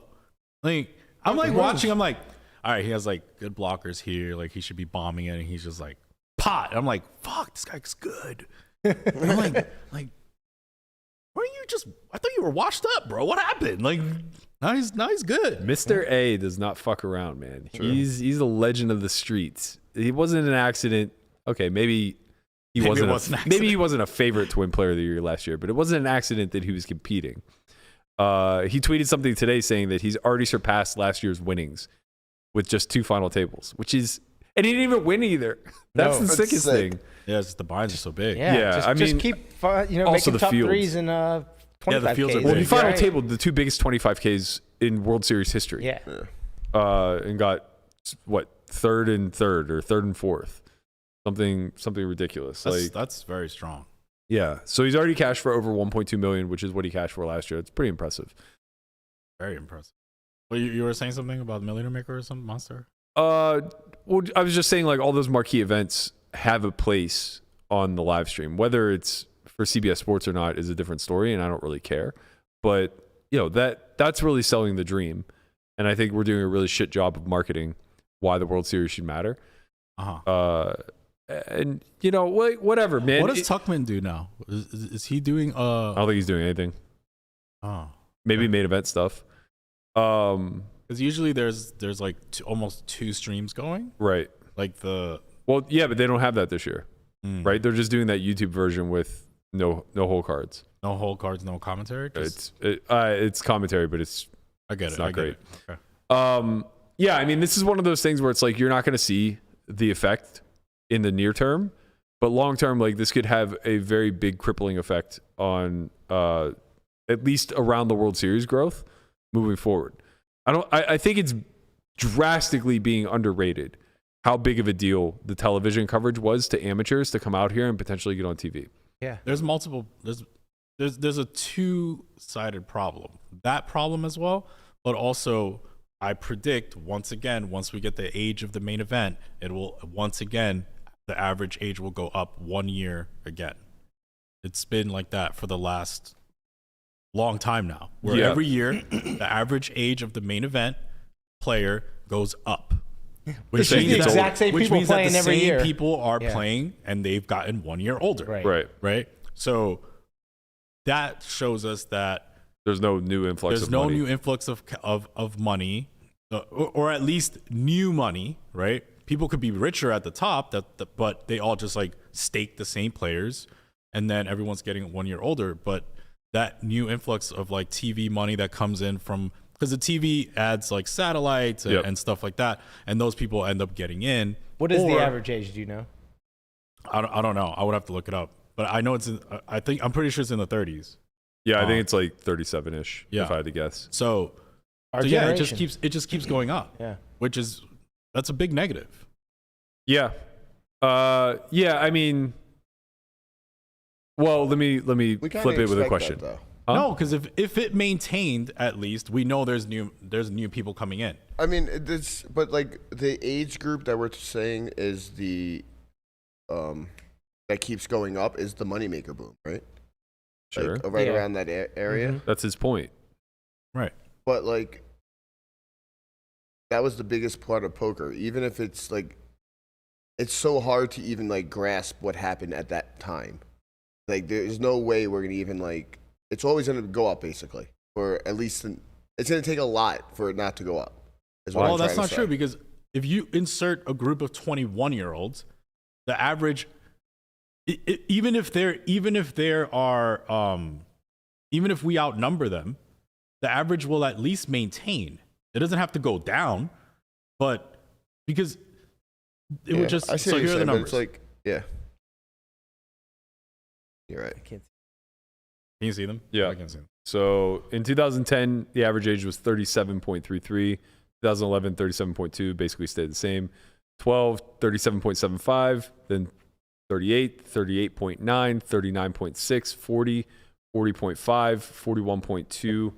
Like I'm like watching. I'm like, all right, he has like good blockers here. Like he should be bombing it, and he's just like pot. And I'm like, fuck, this guy's good. I'm like, weren't you just? I thought you were washed up, bro. What happened? Like now he's good. Mr. A does not fuck around, man. He's a legend of the streets. He wasn't an accident. Okay, maybe he Maybe wasn't. it was an Maybe he wasn't a favorite to win Player of the Year last year, but it wasn't an accident that he was competing. He tweeted something today saying that he's already surpassed last year's winnings with just 2 final tables, which is, and he didn't even win either. That's No. the That's sickest sick. thing. Yeah, it's just the binds are so big. Yeah, I just mean, keep also making the top fields. threes and 25Ks. the fields are Well, he big. final Right. tabled the 2 biggest 25Ks in World Series history. Yeah. And got what, third and fourth, something ridiculous. That's very strong. Yeah, so he's already cashed for over 1.2 million, which is what he cashed for last year. It's pretty impressive. Very impressive. Well, you were saying something about Millionaire Maker or some monster? Well, I was just saying, like, all those marquee events have a place on the live stream. Whether it's for CBS Sports or not is a different story, and I don't really care. But that's really selling the dream, and I think we're doing a really shit job of marketing why the World Series should matter. And whatever, man. What does Tuckman do now? Is he doing? I don't think he's doing anything. Oh, Maybe main event stuff. because usually there's like almost 2 streams going. Right. Like Well, yeah, but they don't have that this year, Mm. right? They're just doing that YouTube version with no hole cards. no whole cards, no commentary. It's commentary, but it's I get it's it. not I get great. it. Okay. Yeah, I mean, this is one of those things where it's like you're not going to see the effect in the near term, but long term, like this could have a very big crippling effect on at least around the World Series growth moving forward. I think it's drastically being underrated how big of a deal the television coverage was to amateurs to come out here and potentially get on TV. Yeah. There's multiple. There's a 2-sided problem. That problem as well, but also I predict once we get the age of the main event, it will once again the average age will go up 1 year again. It's been like that for the last long time now. Where Yeah. every year the average age of the main event player goes up. Which means the exact same people means that playing the every same year. people are Yeah. playing and they've gotten 1 year older. Right. Right. So that shows us that There's no new influx there's of no money. new influx of money, or at least new money, right? People could be richer at the top, but they all just like stake the same players, and then everyone's getting 1 year older. But that new influx of like TV money that comes in from, because the TV adds like satellites and, Yep. and stuff like that, and those people end up getting in. What is the Or- average age? Do you know? I don't know. I would have to look it up, but I know I'm pretty sure it's in the 30s. Yeah, I think it's like 37-ish, Yeah. if I had to guess. So Our yeah, generation. it just keeps going up. Yeah. That's a big negative. Yeah. Yeah, I mean, well, let me We flip kinda it with a expect question. that, though. Huh? No, because if it maintained, at least we know there's new people coming in. I mean, but like the age group that we're saying is the that keeps going up is the moneymaker boom, right? Sure. Like, right Yeah. around that area. Mhm. That's his point. Right. But like that was the biggest part of poker. Even if it's like it's so hard to even like grasp what happened at that time. Like there's no way we're gonna even like it's always gonna go up basically. Or at least it's gonna take a lot for it not to go up. is what I'm Well, that's trying not to true say. because if you insert a group of 21-year-olds, the average, even if we outnumber them, the average will at least maintain. It doesn't have to go down, but because it would just. I see So what here you're are the saying, but numbers. it's like, yeah, you're right. Can you see them? Yeah. I can see them. So in 2010, the average age was 37.33. 2011, 37.2, basically stayed the same. 12, 37.75, then 38, 38.9, 39.6, 40, 40.5, 41.2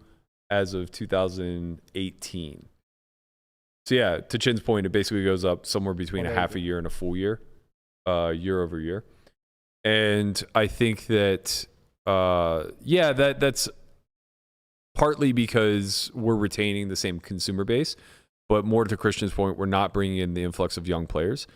as of 2018. So yeah, to Chin's point, it basically goes up somewhere between a half a year and a full year, year over year. And I think that, that's partly because we're retaining the same consumer base, but more to Christian's point, we're not bringing in the influx of young players.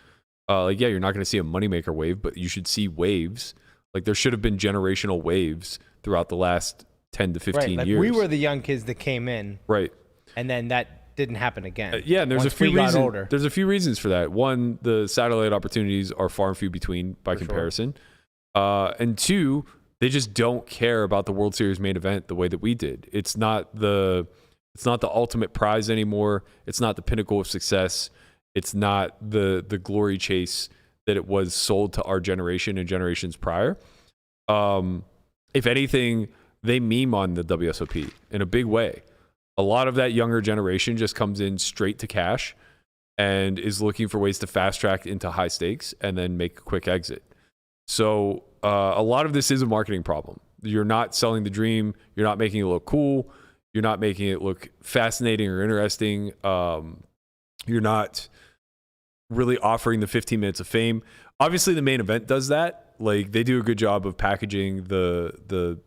You're not going to see a moneymaker wave, but you should see waves. Like there should have been generational waves throughout the last 10 to 15 like years. We were the young kids that came in, right? And then that didn't happen again. And there's Once a few we got reasons. older. There's a few reasons for that. One, the satellite opportunities are far and few between by comparison, and two, they just don't care about the World Series main event the way that we did. It's not the ultimate prize anymore. It's not the pinnacle of success. It's not the glory chase that it was sold to our generation and generations prior. If anything, they meme on the WSOP in a big way. A lot of that younger generation just comes in straight to cash and is looking for ways to fast track into high stakes and then make a quick exit. So a lot of this is a marketing problem. You're not selling the dream. You're not making it look cool. You're not making it look fascinating or interesting. You're not really offering the 15 minutes of fame. Obviously, the main event does that. Like they do a good job of packaging the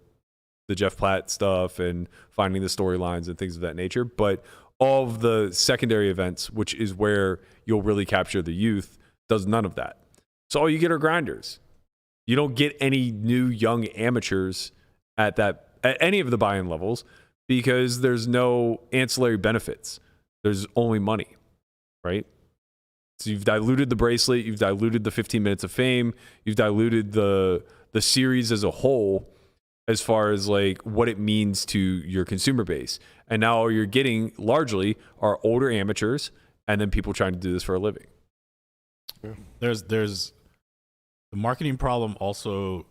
Jeff Platt stuff and finding the storylines and things of that nature. But all of the secondary events, which is where you'll really capture the youth, does none of that. So all you get are grinders. You don't get any new young amateurs at any of the buy-in levels because there's no ancillary benefits. There's only money, right? So you've diluted the bracelet, you've diluted the 15 minutes of fame, you've diluted the series as a whole as far as like what it means to your consumer base. And now all you're getting largely are older amateurs and then people trying to do this for a living. Yeah. There's the marketing problem also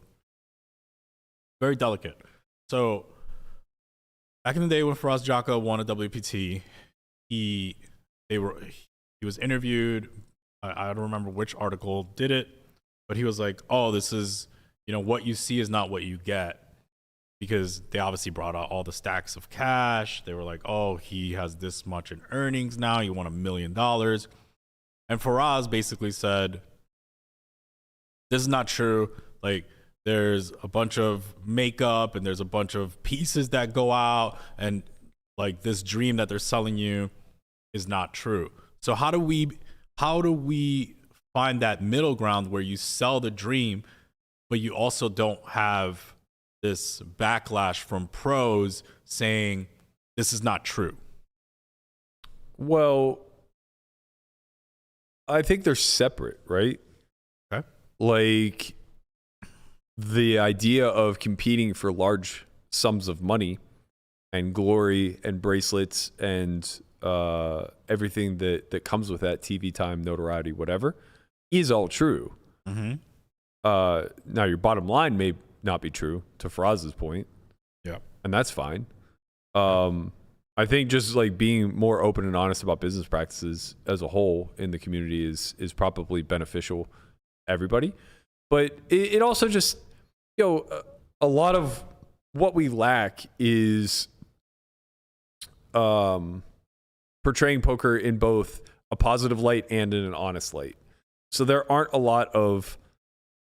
very delicate. So back in the day when Faraz Jaka won a WPT, he was interviewed. I don't remember which article did it, but he was like, "Oh, this is, what you see is not what you get." Because they obviously brought out all the stacks of cash. They were like, "Oh, he has this much in earnings now. He won $1 million." And Faraz basically said, "This is not true. Like, there's a bunch of makeup and there's a bunch of pieces that go out, and like this dream that they're selling you is not true." So how do we find that middle ground where you sell the dream, but you also don't have this backlash from pros saying this is not true? Well, I think they're separate, right? Okay. Like the idea of competing for large sums of money and glory and bracelets and everything that comes with that, TV time, notoriety, whatever, is all true. Mm-hmm. Now your bottom line may not be true, to Faraz's point. Yeah. And that's fine. I think just like being more open and honest about business practices as a whole in the community is probably beneficial to everybody. But it also just, a lot of what we lack is portraying poker in both a positive light and in an honest light. So there aren't a lot of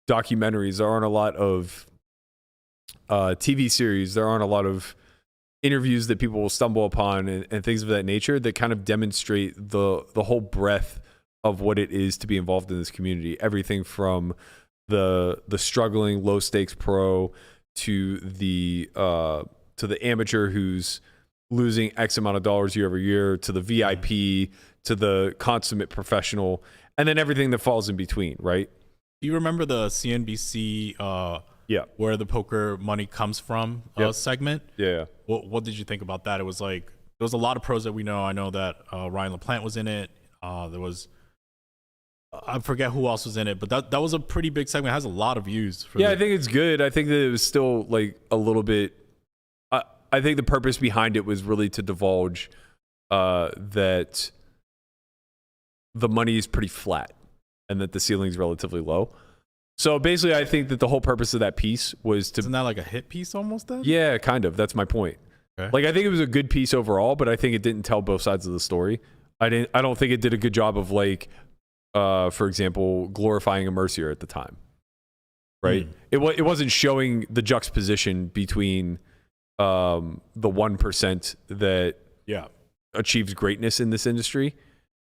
documentaries, there aren't a lot of TV series, there aren't a lot of interviews that people will stumble upon and things of that nature that kind of demonstrate the whole breadth of what it is to be involved in this community. Everything from the struggling low stakes pro to the amateur who's losing X amount of dollars year over year to the VIP to the consummate professional, and then everything that falls in between, right? Do you remember the CNBC where the poker money comes from segment? Yeah. What did you think about that? It was like there was a lot of pros that we know. I know that Ryan LaPlante was in it. There was I forget who else was in it, but that was a pretty big segment. It has a lot of views. I think it's good. I think that it was still like a little bit. I think the purpose behind it was really to divulge that the money is pretty flat and that the ceiling is relatively low. So basically, I think that the whole purpose of that piece was to. Isn't that like a hit piece almost then? Yeah, kind of. That's my point. Okay. Like, I think it was a good piece overall, but I think it didn't tell both sides of the story. I don't think it did a good job of, like, for example, glorifying a Mercier at the time. Right? It wasn't showing the juxtaposition between the 1% that achieves greatness in this industry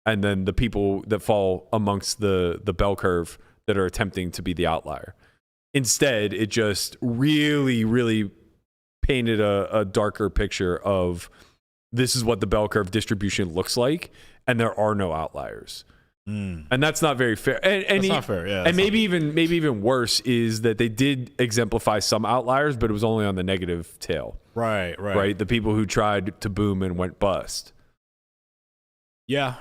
and then the people that fall amongst the bell curve that are attempting to be the outlier. Instead, it just really, really painted a darker picture of this is what the bell curve distribution looks like, and there are no outliers. And that's not very fair. And that's not fair, yeah. And maybe even worse is that they did exemplify some outliers, but it was only on the negative tail. Right. The people who tried to boom and went bust. Yeah.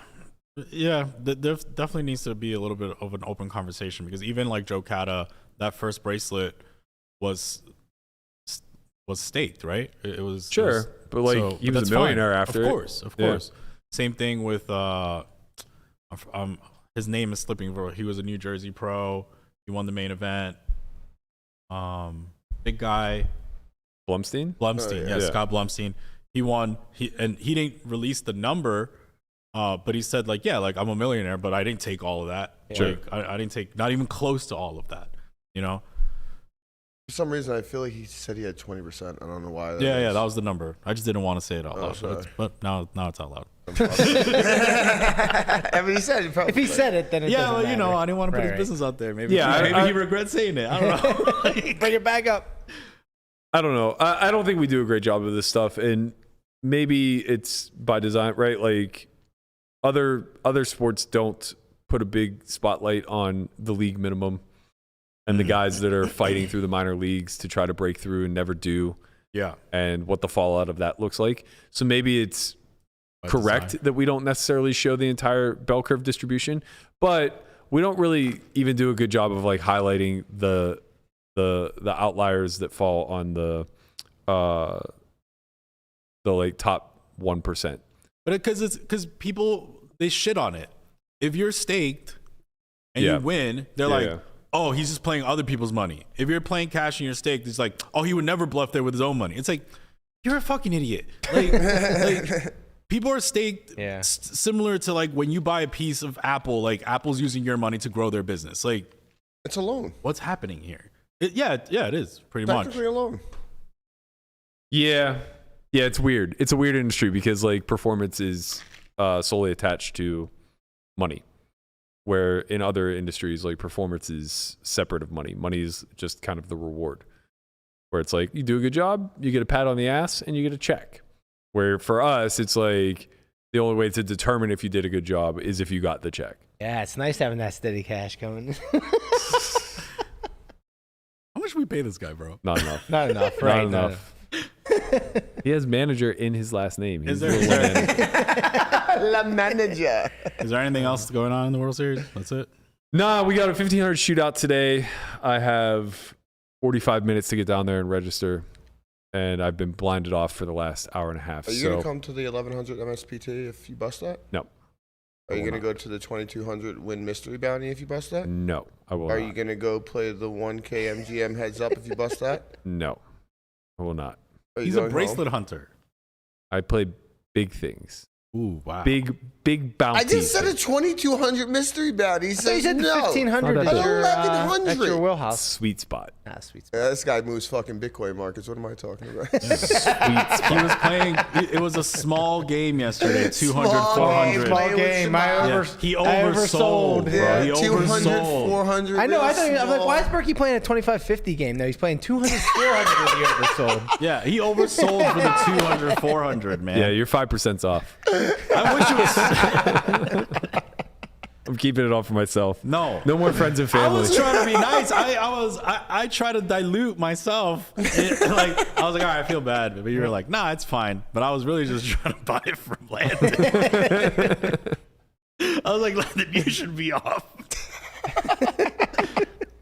There definitely needs to be a little bit of an open conversation, because even like Joe Cata, that first bracelet was staked, right? It was but like so, he was a millionaire after. Of course. Same thing with his name is slipping, bro. He was a New Jersey pro. He won the main event. Big guy. Blumstein? Scott Blumstein. He won. He didn't release the number, but he said like I'm a millionaire, but I didn't take all of that. Sure. Like, I didn't take not even close to all of that. You know. For some reason, I feel like he said he had 20%. I don't know why. That was the number. I just didn't want to say it out loud. But now it's out loud. I mean, he said it. If he said it, then it doesn't matter. I didn't want to put his business out there. Maybe he regrets saying it. I don't know. Bring it back up. I don't know. I don't think we do a great job of this stuff, and maybe it's by design, right? Like other sports don't put a big spotlight on the league minimum and the guys that are fighting through the minor leagues to try to break through and never do. Yeah. And what the fallout of that looks like. So maybe it's correct that we don't necessarily show the entire bell curve distribution, but we don't really even do a good job of like highlighting the outliers that fall on the like top 1%. But because people, they shit on it. If you're staked and you win, they're like, oh, he's just playing other people's money. If you're playing cash and you're staked, it's like, oh, he would never bluff there with his own money. It's like, you're a fucking idiot. Like people are staked similar to like when you buy a piece of Apple, like Apple's using your money to grow their business. Like, it's a loan. What's happening here? It is pretty much. Technically a loan. Yeah, it's weird. It's a weird industry because like performance is solely attached to money. Where in other industries, like performance is separate of money. Money is just kind of the reward. Where it's like, you do a good job, you get a pat on the ass, and you get a check. Where for us, it's like the only way to determine if you did a good job is if you got the check. Yeah, it's nice having that steady cash coming. How much we pay this guy, bro? Not enough. Not enough, right? Not enough. He has manager in his last name. Is there Lamanager. Is there anything else going on in the World Series? That's it? Nah, we got a 1,500 shootout today. I have 45 minutes to get down there and register, and I've been blinded off for the last hour and a half. Are you going to come to the 1,100 MSPT if you bust that? No. Are you going to go to the 2,200 win mystery bounty if you bust that? No, I will not. Are not. You going to go play the 1K MGM heads up if you bust that? No, I will not. He's a bracelet hunter. I play big things. Ooh, wow. Big bounty. I just said a 2,200 mystery bounty. He said said no. 1,500 is your, 1,100. that's your wheelhouse. Sweet spot. Ah, sweet. Yeah, this guy moves fucking Bitcoin markets. What am I talking about? He was playing. It was a small game yesterday. 200, 400. Small game. He oversold, bro. Yeah, He 200, oversold. 400. I know. I'm like, small. why is Berkey playing a 25-50 game? No, he's playing 200, 400 and he oversold. Yeah, he oversold for the 200, 400, man. Yeah, you're 5% off. I wish it was. I'm keeping it all for myself. No more friends and I family. was trying to be nice. I try to dilute myself. Like I was like, all right, I feel bad, but you were like, nah, it's fine. But I was really just trying to buy it from Landon. I was like, Landon, you should be off.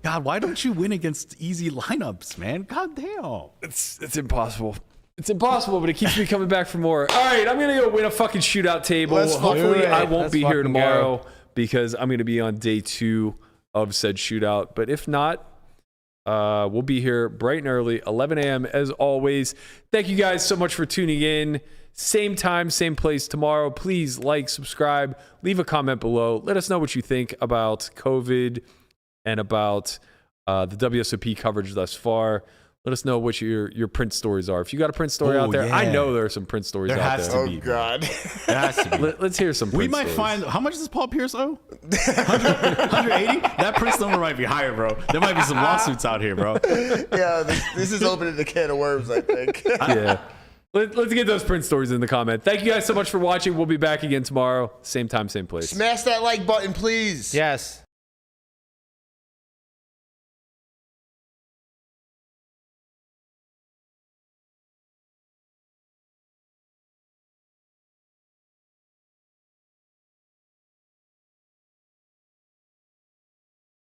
God, why don't you win against easy lineups, man? God damn. It's impossible. It's impossible, but it keeps me coming back for more. All right, I'm gonna go win a fucking shootout table. Let's Hopefully, do it. I won't Let's be here fucking tomorrow go. because I'm gonna be on day 2 of said shootout. But if not, we'll be here bright and early, 11 a.m. as always. Thank you guys so much for tuning in. Same time, same place tomorrow. Please like, subscribe, leave a comment below. Let us know what you think about COVID and about the WSOP coverage thus far. Let us know what your print stories are. If you got a print story out there, I yeah. know there are some print stories There out has there. to be. Oh, God. There has to be. Let's hear some print We might stories. find, how much does Paul Pierce owe? 180? That Prince number might be higher, bro. There might be some lawsuits out here, bro. Yeah, this is opening a can of worms, I think. Yeah. Let's get those print stories in the comment. Thank you guys so much for watching. We'll be back again tomorrow. Same time, same place. Smash that like button, please. Yes.